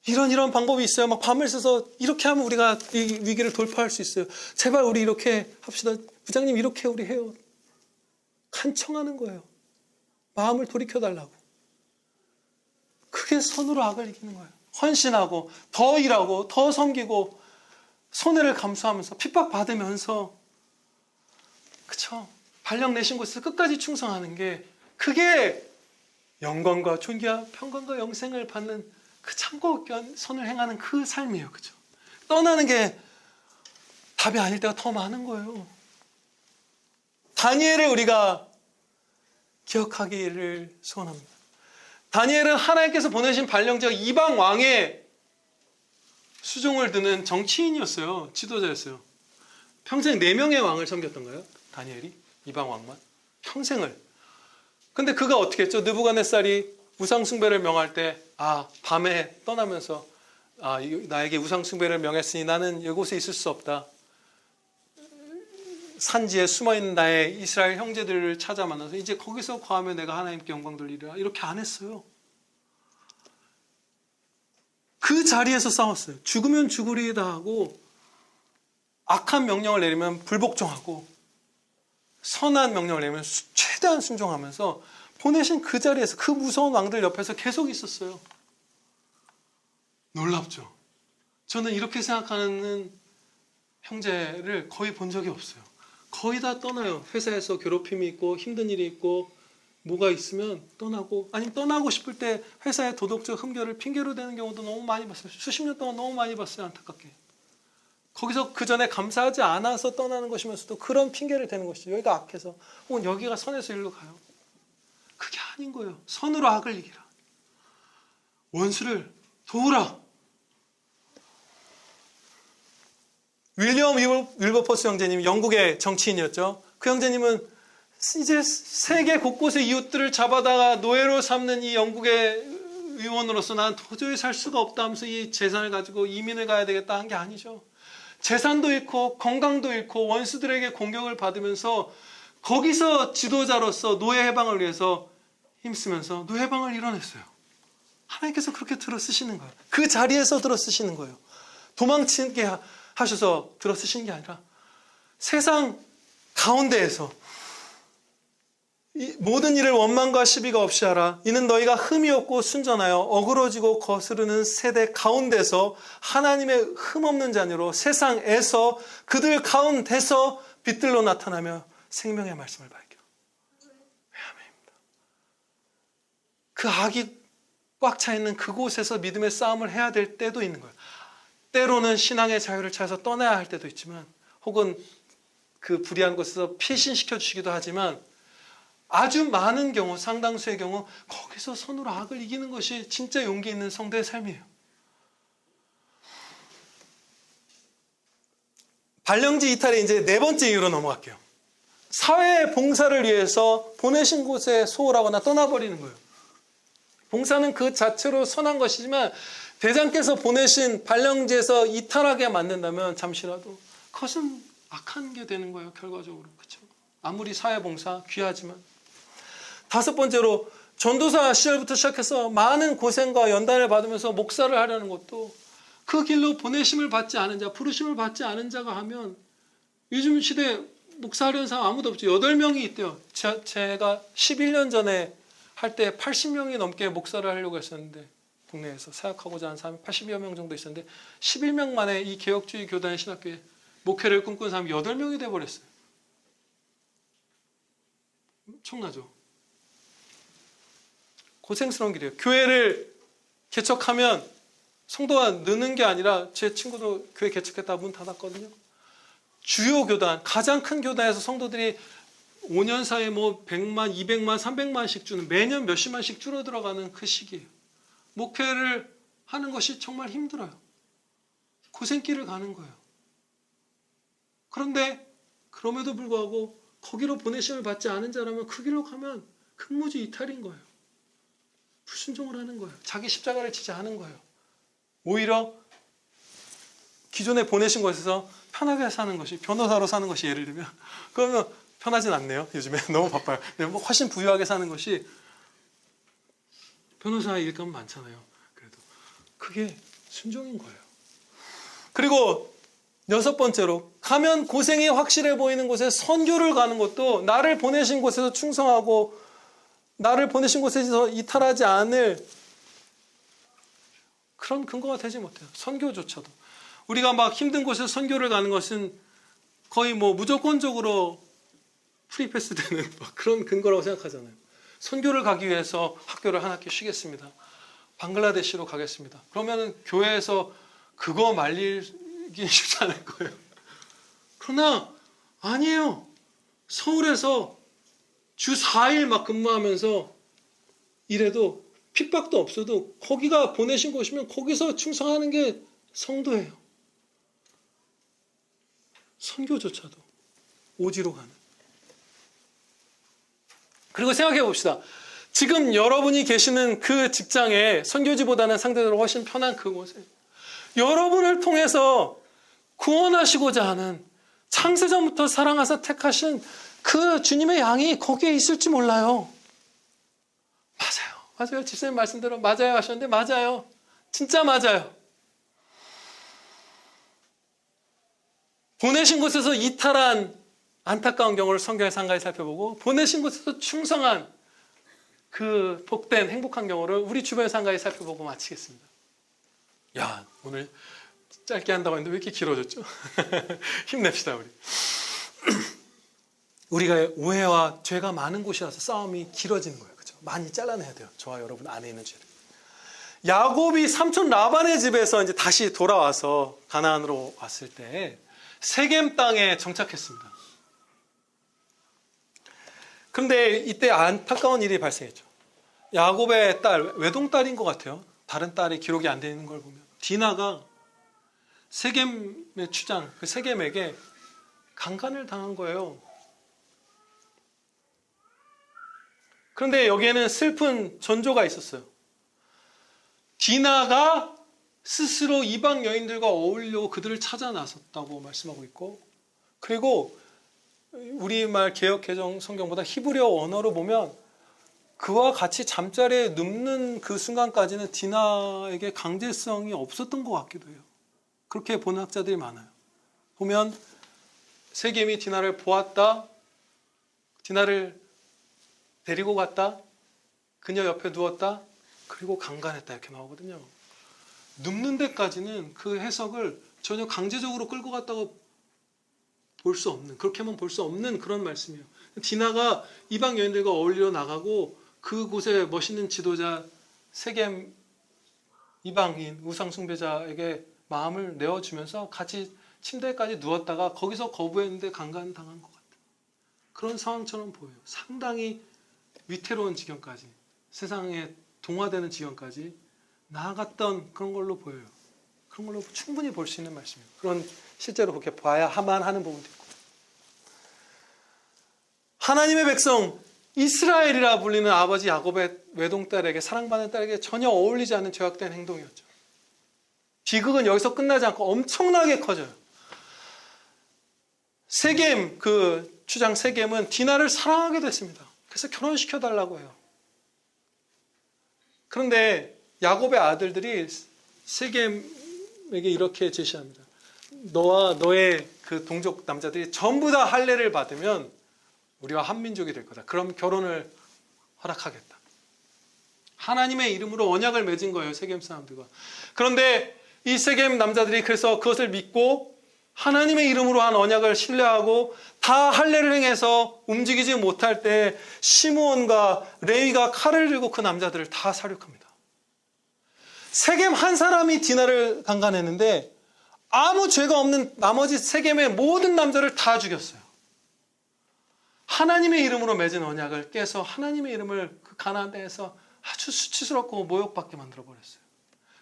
Speaker 1: 이런 방법이 있어요. 막 밤을 새서 이렇게 하면 우리가 이 위기를 돌파할 수 있어요. 제발 우리 이렇게 합시다. 부장님 이렇게 우리 해요. 간청하는 거예요. 마음을 돌이켜달라고. 그게 손으로 악을 이기는 거예요. 헌신하고 더 일하고 더 섬기고 손해를 감수하면서 핍박받으면서, 그쵸? 발령 내신 곳에서 끝까지 충성하는 게, 그게 영광과 존귀와 평강과 영생을 받는 그 참고 선을 행하는 그 삶이에요. 그죠? 떠나는 게 답이 아닐 때가 더 많은 거예요. 다니엘을 우리가 기억하기를 소원합니다. 다니엘은 하나님께서 보내신 발령자가 이방 왕의 수종을 드는 정치인이었어요. 지도자였어요. 평생 4명의 왕을 섬겼던가요? 다니엘이? 이방 왕만? 평생을. 근데 그가 어떻게 했죠? 느부갓네살이 우상 숭배를 명할 때, 밤에 떠나면서 나에게 우상 숭배를 명했으니 나는 이곳에 있을 수 없다. 산지에 숨어있는 나의 이스라엘 형제들을 찾아 만나서 이제 거기서 거하면 내가 하나님께 영광 돌리리라. 이렇게 안 했어요. 그 자리에서 싸웠어요. 죽으면 죽으리이다 하고, 악한 명령을 내리면 불복종하고, 선한 명령을 내리면 최대한 순종하면서 보내신 그 자리에서 그 무서운 왕들 옆에서 계속 있었어요. 놀랍죠? 저는 이렇게 생각하는 형제를 거의 본 적이 없어요. 거의 다 떠나요. 회사에서 괴롭힘이 있고 힘든 일이 있고 뭐가 있으면 떠나고, 아니면 떠나고 싶을 때 회사의 도덕적 흠결을 핑계로 대는 경우도 너무 많이 봤어요. 수십 년 동안 너무 많이 봤어요. 안타깝게. 거기서 그 전에 감사하지 않아서 떠나는 것이면서도 그런 핑계를 대는 것이죠. 여기가 악해서, 혹은 여기가 선해서 일로 가요. 그게 아닌 거예요. 선으로 악을 이기라. 원수를 도우라. 윌리엄 윌버포스 형제님이 영국의 정치인이었죠. 그 형제님은 이제 세계 곳곳의 이웃들을 잡아다가 노예로 삼는 이 영국의 의원으로서 난 도저히 살 수가 없다 하면서 이 재산을 가지고 이민을 가야 되겠다 한 게 아니죠. 재산도 잃고 건강도 잃고 원수들에게 공격을 받으면서 거기서 지도자로서 노예 해방을 위해서 힘쓰면서 노예 해방을 이뤄냈어요. 하나님께서 그렇게 들어 쓰시는 거예요. 그 자리에서 들어 쓰시는 거예요. 도망치게 하셔서 들어 쓰시는 게 아니라 세상 가운데에서 모든 일을 원망과 시비가 없이 하라. 이는 너희가 흠이 없고 순전하여 어그러지고 거스르는 세대 가운데서 하나님의 흠 없는 자녀로 세상에서 그들 가운데서 빛들로 나타나며 생명의 말씀을 밝혀. 아멘입니다. 그 악이 꽉 차 있는 그곳에서 믿음의 싸움을 해야 될 때도 있는 거예요. 때로는 신앙의 자유를 찾아서 떠나야 할 때도 있지만, 혹은 그 불의한 곳에서 피신시켜 주시기도 하지만, 아주 많은 경우, 상당수의 경우 거기서 손으로 악을 이기는 것이 진짜 용기 있는 성도의 삶이에요. 발령지 이탈의 이제 네 번째 이유로 넘어갈게요. 사회 봉사를 위해서 보내신 곳에 소홀하거나 떠나버리는 거예요. 봉사는 그 자체로 선한 것이지만 대장께서 보내신 발령지에서 이탈하게 만든다면 잠시라도 그것은 악한 게 되는 거예요. 결과적으로. 그렇죠? 아무리 사회 봉사 귀하지만. 다섯 번째로 전도사 시절부터 시작해서 많은 고생과 연단을 받으면서 목사를 하려는 것도 그 길로 보내심을 받지 않은 자, 부르심을 받지 않은 자가 하면 요즘 시대에 목사하려는 사람 아무도 없죠. 8명이 있대요. 제가 11년 전에 할 때 80명이 넘게 목사를 하려고 했었는데, 국내에서 사역하고자 하는 사람이 80여 명 정도 있었는데 11명 만에 이 개혁주의 교단 신학교에 목회를 꿈꾸는 사람이 8명이 돼버렸어요. 엄청나죠? 고생스러운 길이에요. 교회를 개척하면 성도가 느는 게 아니라, 제 친구도 교회 개척했다가 문 닫았거든요. 주요 교단, 가장 큰 교단에서 성도들이 5년 사이에 뭐 100만, 200만, 300만씩 주는, 매년 몇십만씩 줄어들어가는 그 시기예요. 목회를 하는 것이 정말 힘들어요. 고생길을 가는 거예요. 그런데 그럼에도 불구하고 거기로 보내심을 받지 않은 자라면 그 길로 가면 극무지 이탈인 거예요. 불순종을 하는 거예요. 자기 십자가를 지지 않은 거예요. 오히려 기존에 보내신 곳에서 편하게 사는 것이, 변호사로 사는 것이 예를 들면, 그러면 편하진 않네요. 요즘에 너무 바빠요. 뭐 훨씬 부유하게 사는 것이, 변호사 일감 많잖아요. 그래도 그게 순종인 거예요. 그리고 여섯 번째로, 가면 고생이 확실해 보이는 곳에 선교를 가는 것도 나를 보내신 곳에서 충성하고 나를 보내신 곳에서 이탈하지 않을 그런 근거가 되지 못해요. 선교조차도. 우리가 막 힘든 곳에서 선교를 가는 것은 거의 뭐 무조건적으로 프리패스 되는 그런 근거라고 생각하잖아요. 선교를 가기 위해서 학교를 한 학기 쉬겠습니다. 방글라데시로 가겠습니다. 그러면은 교회에서 그거 말리기 쉽지 않을 거예요. 그러나 아니에요. 서울에서 주 4일 막 근무하면서 일해도 핍박도 없어도 거기가 보내신 곳이면 거기서 충성하는 게 성도예요. 선교조차도 오지로 가는. 그리고 생각해 봅시다. 지금 여러분이 계시는 그 직장에 선교지보다는 상대적으로 훨씬 편한 그곳에 여러분을 통해서 구원하시고자 하는, 창세전부터 사랑하사 택하신 그 주님의 양이 거기에 있을지 몰라요. 맞아요. 집사님 말씀대로 맞아요 하셨는데 맞아요. 진짜 맞아요. 보내신 곳에서 이탈한 안타까운 경우를 성경에 상가히 살펴보고, 보내신 곳에서 충성한 그 복된 행복한 경우를 우리 주변의 상가히 살펴보고 마치겠습니다. 야, 오늘 짧게 한다고 했는데 왜 이렇게 길어졌죠? 힘냅시다 우리. 우리가 오해와 죄가 많은 곳이라서 싸움이 길어지는 거예요. 그렇죠? 많이 잘라내야 돼요. 저와 여러분 안에 있는 죄를. 야곱이 삼촌 라반의 집에서 이제 다시 돌아와서 가나안으로 왔을 때 세겜 땅에 정착했습니다. 그런데 이때 안타까운 일이 발생했죠. 야곱의 딸, 외동딸인 것 같아요. 다른 딸이 기록이 안 되어 있는 걸 보면. 디나가 세겜의 추장, 그 세겜에게 강간을 당한 거예요. 그런데 여기에는 슬픈 전조가 있었어요. 디나가 스스로 이방 여인들과 어울리려고 그들을 찾아 나섰다고 말씀하고 있고, 그리고 우리말 개역개정 성경보다 히브리어 언어로 보면 그와 같이 잠자리에 눕는 그 순간까지는 디나에게 강제성이 없었던 것 같기도 해요. 그렇게 보는 학자들이 많아요. 보면 세겜이 디나를 보았다, 디나를 데리고 갔다. 그녀 옆에 누웠다. 그리고 강간했다. 이렇게 나오거든요. 눕는 데까지는 그 해석을 전혀 강제적으로 끌고 갔다고 볼 수 없는, 그렇게만 볼 수 없는 그런 말씀이에요. 디나가 이방 여인들과 어울리러 나가고 그곳에 멋있는 지도자 세겜 이방인 우상 숭배자에게 마음을 내어주면서 같이 침대까지 누웠다가 거기서 거부했는데 강간당한 것 같아요. 그런 상황처럼 보여요. 상당히 위태로운 지경까지, 세상에 동화되는 지경까지 나아갔던 그런 걸로 보여요. 그런 걸로 충분히 볼 수 있는 말씀이에요. 그런 실제로 그렇게 봐야만 하는 부분도 있고. 하나님의 백성 이스라엘이라 불리는 아버지 야곱의 외동딸에게, 사랑받는 딸에게 전혀 어울리지 않는 죄악된 행동이었죠. 비극은 여기서 끝나지 않고 엄청나게 커져요. 세겜, 그 주장 세겜은 디나를 사랑하게 됐습니다. 그래서 결혼시켜달라고 해요. 그런데 야곱의 아들들이 세겜에게 이렇게 제시합니다. 너와 너의 그 동족 남자들이 전부 다 할례를 받으면 우리와 한 민족이 될 거다. 그럼 결혼을 허락하겠다. 하나님의 이름으로 언약을 맺은 거예요, 세겜 사람들과. 그런데 이 세겜 남자들이 그래서 그것을 믿고 하나님의 이름으로 한 언약을 신뢰하고 다 할례를 행해서 움직이지 못할 때 시므온과 레위가 칼을 들고 그 남자들을 다 사륙합니다. 세겜 한 사람이 디나를 강간했는데 아무 죄가 없는 나머지 세겜의 모든 남자를 다 죽였어요. 하나님의 이름으로 맺은 언약을 깨서 하나님의 이름을 그 가나안 땅에서 아주 수치스럽고 모욕받게 만들어버렸어요.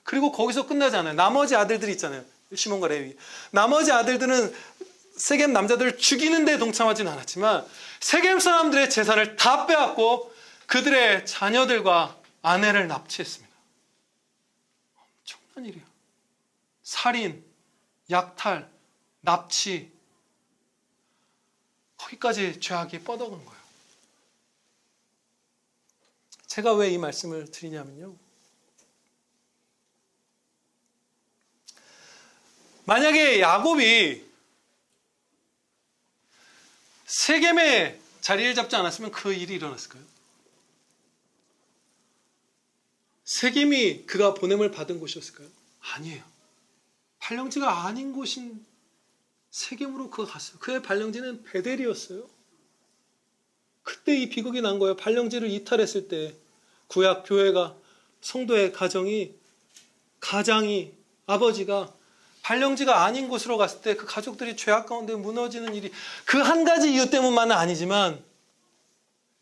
Speaker 1: 그리고 거기서 끝나지 않아요. 나머지 아들들이 있잖아요. 시몬과 레위. 나머지 아들들은 세겜 남자들을 죽이는 데 동참하지는 않았지만 세겜 사람들의 재산을 다 빼앗고 그들의 자녀들과 아내를 납치했습니다. 엄청난 일이에요. 살인, 약탈, 납치, 거기까지 죄악이 뻗어간 거예요. 제가 왜 이 말씀을 드리냐면요, 만약에 야곱이 세겜의 자리를 잡지 않았으면 그 일이 일어났을까요? 세겜이 그가 보냄을 받은 곳이었을까요? 아니에요. 발령지가 아닌 곳인 세겜으로 그가 갔어요. 그의 발령지는 베델이었어요. 그때 이 비극이 난 거예요. 발령지를 이탈했을 때 구약 교회가, 성도의 가정이, 가장이, 아버지가 발령지가 아닌 곳으로 갔을 때 그 가족들이 죄악 가운데 무너지는 일이 그 한 가지 이유 때문만은 아니지만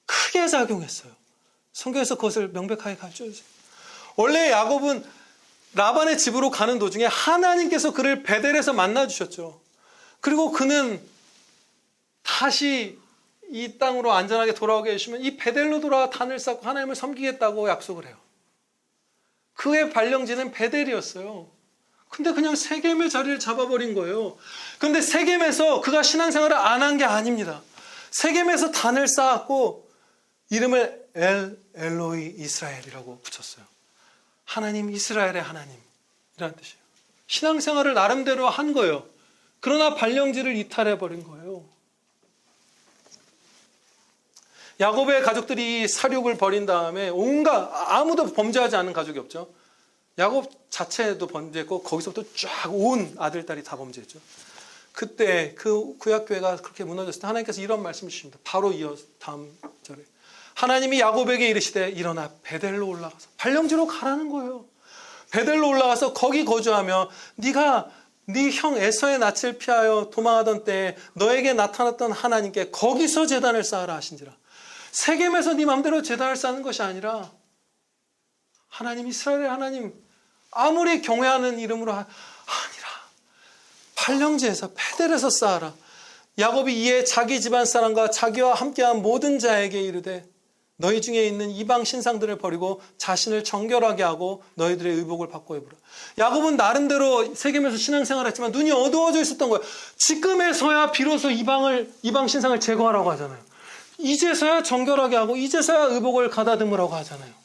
Speaker 1: 크게 작용했어요. 성경에서 그것을 명백하게 가르쳐주세요. 원래 야곱은 라반의 집으로 가는 도중에 하나님께서 그를 베델에서 만나주셨죠. 그리고 그는 다시 이 땅으로 안전하게 돌아오게 해주시면 이 베델로 돌아와 단을 쌓고 하나님을 섬기겠다고 약속을 해요. 그의 발령지는 베델이었어요. 근데 그냥 세겜의 자리를 잡아버린 거예요. 근데 세겜에서 그가 신앙생활을 안 한 게 아닙니다. 세겜에서 단을 쌓았고 이름을 엘로이 이스라엘이라고 붙였어요. 하나님, 이스라엘의 하나님이라는 뜻이에요. 신앙생활을 나름대로 한 거예요. 그러나 발령지를 이탈해버린 거예요. 야곱의 가족들이 사륙을 벌인 다음에 온갖, 아무도 범죄하지 않은 가족이 없죠. 야곱 자체도 범죄했고 거기서부터 쫙 온 아들, 딸이 다 범죄했죠. 그때 그 구약교회가 그렇게 무너졌을 때 하나님께서 이런 말씀을 주십니다. 바로 이어서 다음 절에 하나님이 야곱에게 이르시되 일어나 베델로 올라가서, 발령지로 가라는 거예요. 베델로 올라가서 거기 거주하며 네가 네 형 에서의 낯을 피하여 도망하던 때에 너에게 나타났던 하나님께 거기서 제단을 쌓으라 하신지라. 세겜에서 네 마음대로 제단을 쌓는 것이 아니라 하나님, 이스라엘의 하나님, 아무리 경외하는 이름으로 아니라 발령지에서 베델에서 쌓아라. 야곱이 이에 자기 집안 사람과 자기와 함께한 모든 자에게 이르되 너희 중에 있는 이방 신상들을 버리고 자신을 정결하게 하고 너희들의 의복을 바꿔 입으라. 야곱은 나름대로 세겜에서 신앙생활을 했지만 눈이 어두워져 있었던 거예요. 지금에서야 비로소 이방 신상을 제거하라고 하잖아요. 이제서야 정결하게 하고 이제서야 의복을 가다듬으라고 하잖아요.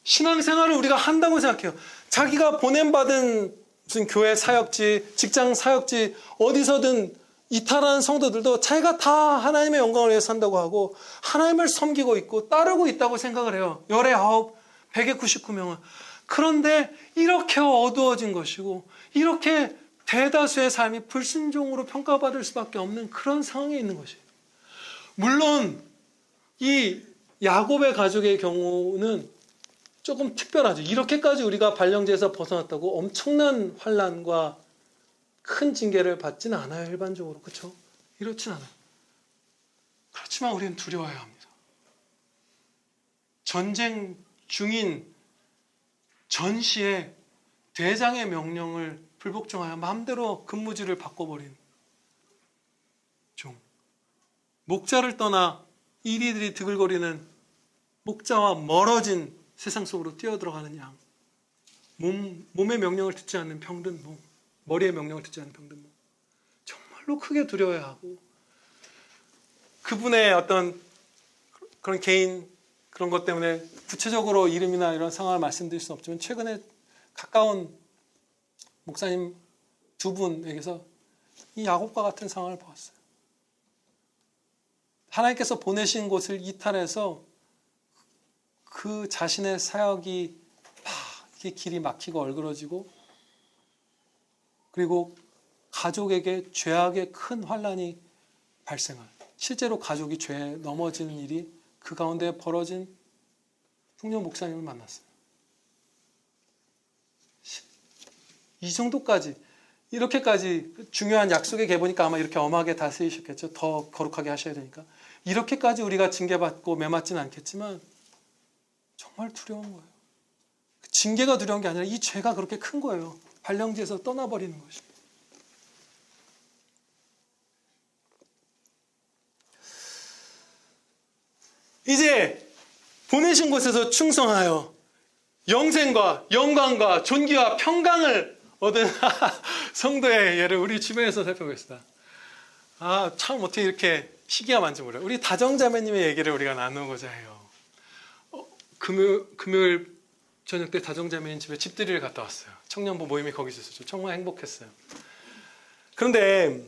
Speaker 1: 신앙생활을 우리가 한다고 생각해요. 자기가 보냄받은 무슨 교회 사역지, 직장 사역지, 어디서든 이탈하는 성도들도 자기가 다 하나님의 영광을 위해서 산다고 하고 하나님을 섬기고 있고 따르고 있다고 생각을 해요. 열의 9, 199명은. 그런데 이렇게 어두워진 것이고 이렇게 대다수의 삶이 불순종으로 평가받을 수밖에 없는 그런 상황에 있는 것이에요. 물론 이 야곱의 가족의 경우는 조금 특별하죠. 이렇게까지 우리가 발령제에서 벗어났다고 엄청난 환난과 큰 징계를 받지는 않아요. 일반적으로. 그렇죠? 이렇진 않아요. 그렇지만 우리는 두려워해야 합니다. 전쟁 중인 전시에 대장의 명령을 불복종하여 마음대로 근무지를 바꿔버린 종. 목자를 떠나 이리들이 드글거리는 목자와 멀어진 세상 속으로 뛰어들어가는 양. 몸의 명령을 듣지 않는 병든 몸. 머리의 명령을 듣지 않는 병든 몸. 정말로 크게 두려워야 하고 그분의 어떤 그런 개인 그런 것 때문에 구체적으로 이름이나 이런 상황을 말씀드릴 수는 없지만 최근에 가까운 목사님 두 분에게서 이 야곱과 같은 상황을 보았어요. 하나님께서 보내신 곳을 이탈해서 그 자신의 사역이 이렇게 길이 막히고 얼그러지고 그리고 가족에게 죄악의 큰 환난이 발생한 실제로 가족이 죄에 넘어지는 일이 그 가운데 벌어진 풍요 목사님을 만났어요. 이 정도까지 이렇게까지 중요한 약속의 계보니까 아마 이렇게 엄하게 다스리셨겠죠. 더 거룩하게 하셔야 되니까. 이렇게까지 우리가 징계받고 매맞지는 않겠지만 정말 두려운 거예요. 징계가 두려운 게 아니라 이 죄가 그렇게 큰 거예요. 발령지에서 떠나버리는 것입니다. 이제 보내신 곳에서 충성하여 영생과 영광과 존귀와 평강을 얻은 성도의 예를 우리 주변에서 살펴보겠습니다. 참 어떻게 이렇게 시기가 많은지 몰라요. 우리 다정자매님의 얘기를 우리가 나누고자 해요. 금요일 저녁 때 다정자매님 집에 집들이를 갔다 왔어요. 청년부 모임이 거기서 있었죠. 정말 행복했어요. 그런데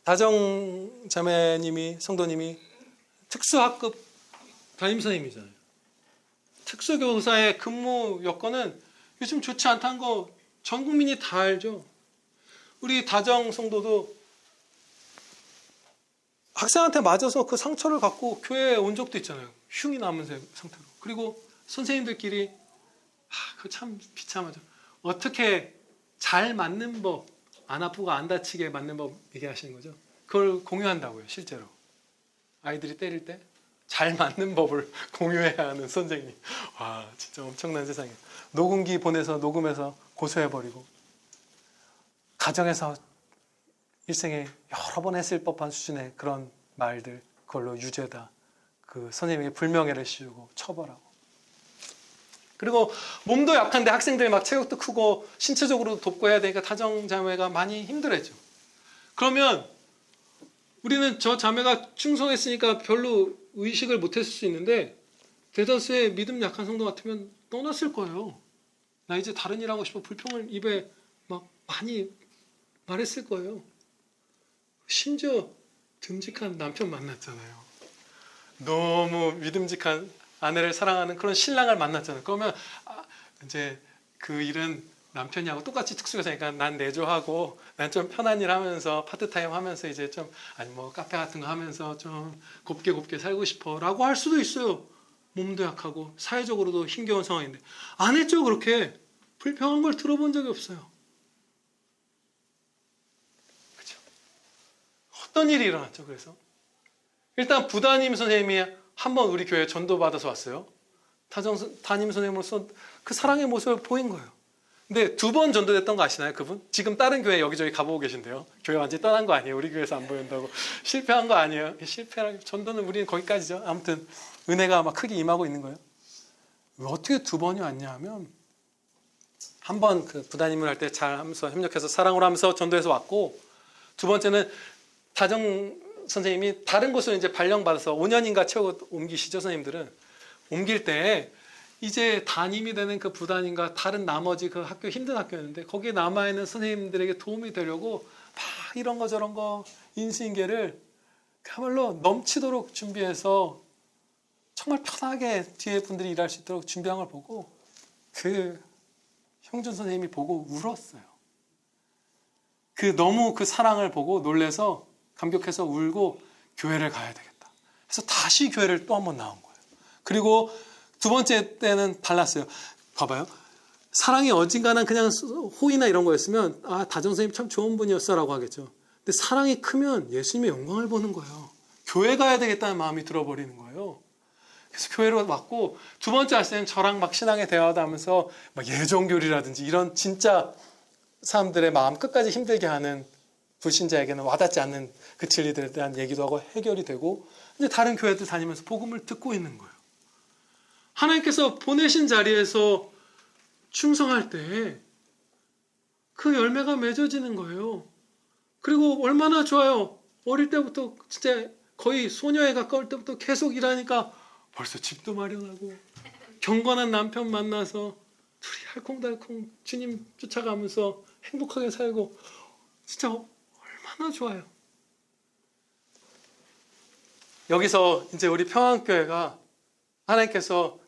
Speaker 1: 다정자매님이 성도님이 특수학급 담임선생님이잖아요. 특수교사의 근무 여건은 요즘 좋지 않다는 거 전 국민이 다 알죠. 우리 다정 성도도 학생한테 맞아서 그 상처를 갖고 교회에 온 적도 있잖아요. 흉이 남은 상태로. 그리고 선생님들끼리 그거 참 비참하죠. 어떻게 잘 맞는 법, 안 아프고 안 다치게 맞는 법 얘기하시는 거죠. 그걸 공유한다고요. 실제로. 아이들이 때릴 때 잘 맞는 법을 공유해야 하는 선생님. 와, 진짜 엄청난 세상이에요. 녹음기 보내서 녹음해서 고소해버리고 가정에서 일생에 여러 번 했을 법한 수준의 그런 말들 그걸로 유죄다. 그 선생님에게 불명예를 씌우고 처벌하고 그리고 몸도 약한데 학생들이 막 체격도 크고 신체적으로 돕고 해야 되니까 다정자매가 많이 힘들어했죠. 그러면 우리는 저 자매가 충성했으니까 별로 의식을 못했을 수 있는데 대다수의 믿음 약한 성도 같으면 떠났을 거예요. 나 이제 다른 일 하고 싶어 불평을 입에 막 많이 말했을 거예요. 심지어 듬직한 남편 만났잖아요. 너무 믿음직한 아내를 사랑하는 그런 신랑을 만났잖아요. 그러면 이제 그 일은 남편이 하고 똑같이 특수교사니까 난 내조하고 난 좀 편한 일 하면서 파트타임 하면서 이제 좀 아니 뭐 카페 같은 거 하면서 좀 곱게 살고 싶어 라고 할 수도 있어요. 몸도 약하고 사회적으로도 힘겨운 상황인데 안 했죠. 그렇게 불평한 걸 들어본 적이 없어요. 그렇죠? 어떤 일이 일어났죠. 그래서 일단 부담임 선생님이 한번 우리 교회에 전도받아서 왔어요. 담임 선생님으로서 그 사랑의 모습을 보인 거예요. 근데 2번 전도됐던 거 아시나요? 그분? 지금 다른 교회 여기저기 가보고 계신데요. 교회 완전히 떠난 거 아니에요. 우리 교회에서 안 보인다고. 실패한 거 아니에요. 실패랑 전도는 우리는 거기까지죠. 아무튼 은혜가 막 크게 임하고 있는 거예요. 어떻게 2번이 왔냐 하면 한 번 그 부담임을 할 때 잘 하면서 협력해서 사랑으로 하면서 전도해서 왔고 두 번째는 다정 선생님이 다른 곳으로 이제 발령받아서 5년인가 채우고 옮기시죠. 선생님들은 옮길 때 이제 담임이 되는 그 부담임과 다른 나머지 그 학교 힘든 학교였는데 거기에 남아있는 선생님들에게 도움이 되려고 막 이런 거 저런 거 인수인계를 그야말로 넘치도록 준비해서 정말 편하게 뒤에 분들이 일할 수 있도록 준비한 걸 보고 그 형준 선생님이 보고 울었어요. 너무 그 사랑을 보고 놀래서 감격해서 울고 교회를 가야 되겠다. 그래서 다시 교회를 또 한 번 나온 거예요. 그리고 두 번째 때는 달랐어요. 봐봐요. 사랑이 어딘가는 그냥 호의나 이런 거였으면 다정 선생님 참 좋은 분이었어 라고 하겠죠. 근데 사랑이 크면 예수님의 영광을 보는 거예요. 교회 가야 되겠다는 마음이 들어버리는 거예요. 그래서 교회로 왔고 두 번째 할 때는 저랑 막 신앙의 대화도 하면서 막 예정교리라든지 이런 진짜 사람들의 마음 끝까지 힘들게 하는 불신자에게는 와닿지 않는 그 진리들에 대한 얘기도 하고 해결이 되고 이제 다른 교회들 다니면서 복음을 듣고 있는 거예요. 하나님께서 보내신 자리에서 충성할 때 그 열매가 맺어지는 거예요. 그리고 얼마나 좋아요. 어릴 때부터 진짜 거의 소녀에 가까울 때부터 계속 일하니까 벌써 집도 마련하고 경건한 남편 만나서 둘이 알콩달콩 주님 쫓아가면서 행복하게 살고 진짜 얼마나 좋아요. 여기서 이제 우리 평안교회가 하나님께서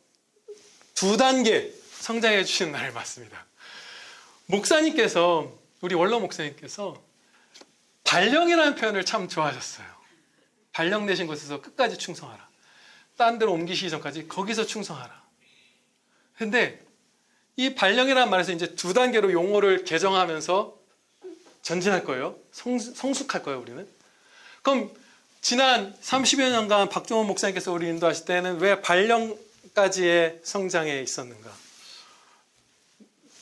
Speaker 1: 2단계 성장해 주시는 날을 맞습니다. 목사님께서 우리 원로 목사님께서 발령이라는 표현을 참 좋아하셨어요. 발령 내신 곳에서 끝까지 충성하라. 딴 데로 옮기시기 전까지 거기서 충성하라. 근데 이 발령이라는 말에서 이제 2단계로 용어를 개정하면서 전진할 거예요. 성숙할 거예요, 우리는. 그럼 지난 30여 년간 박종원 목사님께서 우리 인도하실 때는 왜 발령까지의 성장에 있었는가?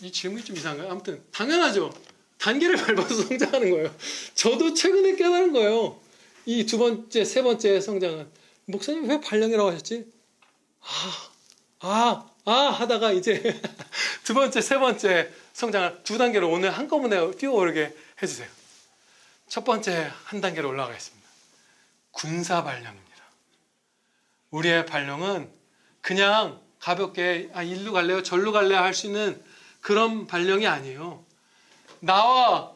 Speaker 1: 이 질문이 좀 이상해요. 아무튼 당연하죠. 단계를 밟아서 성장하는 거예요. 저도 최근에 깨달은 거예요. 이 두 번째, 세 번째 성장은 목사님 왜 발령이라고 하셨지? 하다가 이제 두 번째, 세 번째 성장을 2단계로 오늘 한꺼번에 뛰어오르게 해주세요. 첫 번째 한 단계로 올라가겠습니다. 군사 발령입니다. 우리의 발령은 그냥 가볍게 일로 갈래요, 절로 갈래요 할 수 있는 그런 발령이 아니에요. 나와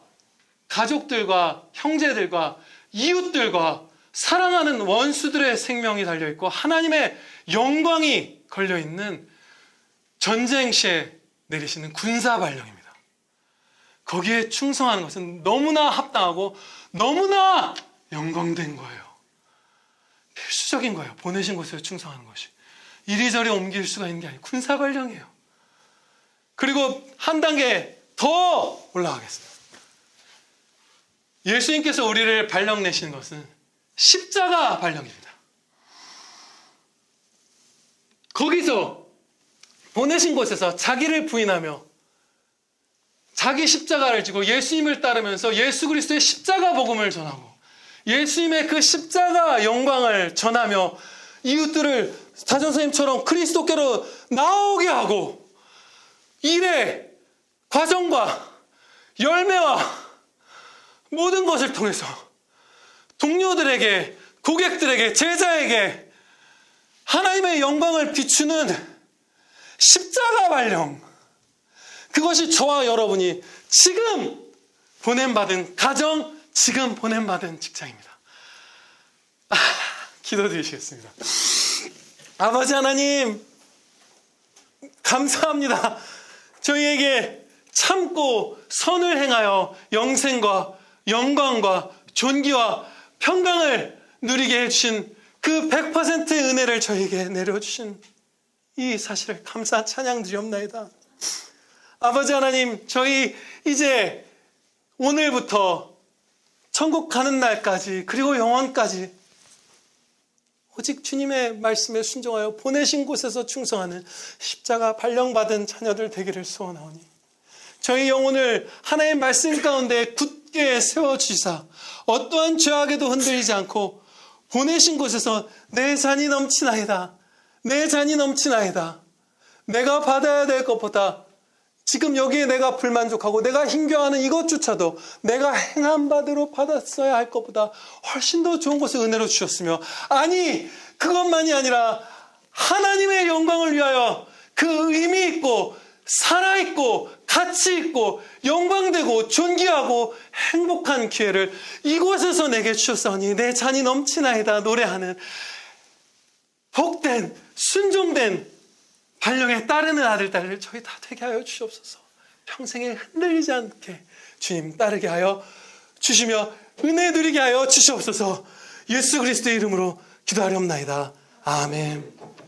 Speaker 1: 가족들과 형제들과 이웃들과 사랑하는 원수들의 생명이 달려있고 하나님의 영광이 걸려있는 전쟁 시에 내리시는 군사 발령입니다. 거기에 충성하는 것은 너무나 합당하고 너무나 영광된 거예요. 필수적인 거예요. 보내신 곳에 충성하는 것이. 이리저리 옮길 수가 있는 게 아니고 군사 발령이에요. 그리고 한 단계 더 올라가겠습니다. 예수님께서 우리를 발령 내시는 것은 십자가 발령입니다. 거기서 보내신 곳에서 자기를 부인하며 자기 십자가를 지고 예수님을 따르면서 예수 그리스도의 십자가 복음을 전하고 예수님의 그 십자가 영광을 전하며 이웃들을 다전선생님처럼 그리스도께로 나오게 하고 일의 과정과 열매와 모든 것을 통해서 동료들에게, 고객들에게, 제자에게 하나님의 영광을 비추는 십자가 발령. 그것이 저와 여러분이 지금 보냄받은 가정, 지금 보냄받은 직장입니다. 기도드리시겠습니다. 아버지 하나님, 감사합니다. 저희에게 참고 선을 행하여 영생과 영광과 존귀와 평강을 누리게 해주신 그 100%의 은혜를 저희에게 내려주신 이 사실을 감사 찬양 드리옵나이다. 아버지 하나님, 저희 이제 오늘부터 천국 가는 날까지 그리고 영원까지 오직 주님의 말씀에 순종하여 보내신 곳에서 충성하는 십자가 발령받은 자녀들 되기를 소원하오니 저희 영혼을 하나님의 말씀 가운데 굳게 세워주시사 어떠한 죄악에도 흔들리지 않고 보내신 곳에서 내 잔이 넘치나이다. 내 잔이 넘치나이다. 내가 받아야 될 것보다 지금 여기에 내가 불만족하고 내가 힘겨워하는 이것조차도 내가 행한 바대로 받았어야 할 것보다 훨씬 더 좋은 것을 은혜로 주셨으며 아니 그것만이 아니라 하나님의 영광을 위하여 그 의미 있고 살아있고 가치 있고 영광되고 존귀하고 행복한 기회를 이곳에서 내게 주셨사오니 내 잔이 넘치나이다 노래하는 복된 순종된 발령에 따르는 아들 딸을 저희 다 되게 하여 주시옵소서. 평생에 흔들리지 않게 주님 따르게 하여 주시며 은혜 누리게 하여 주시옵소서. 예수 그리스도의 이름으로 기도하렵나이다. 아멘.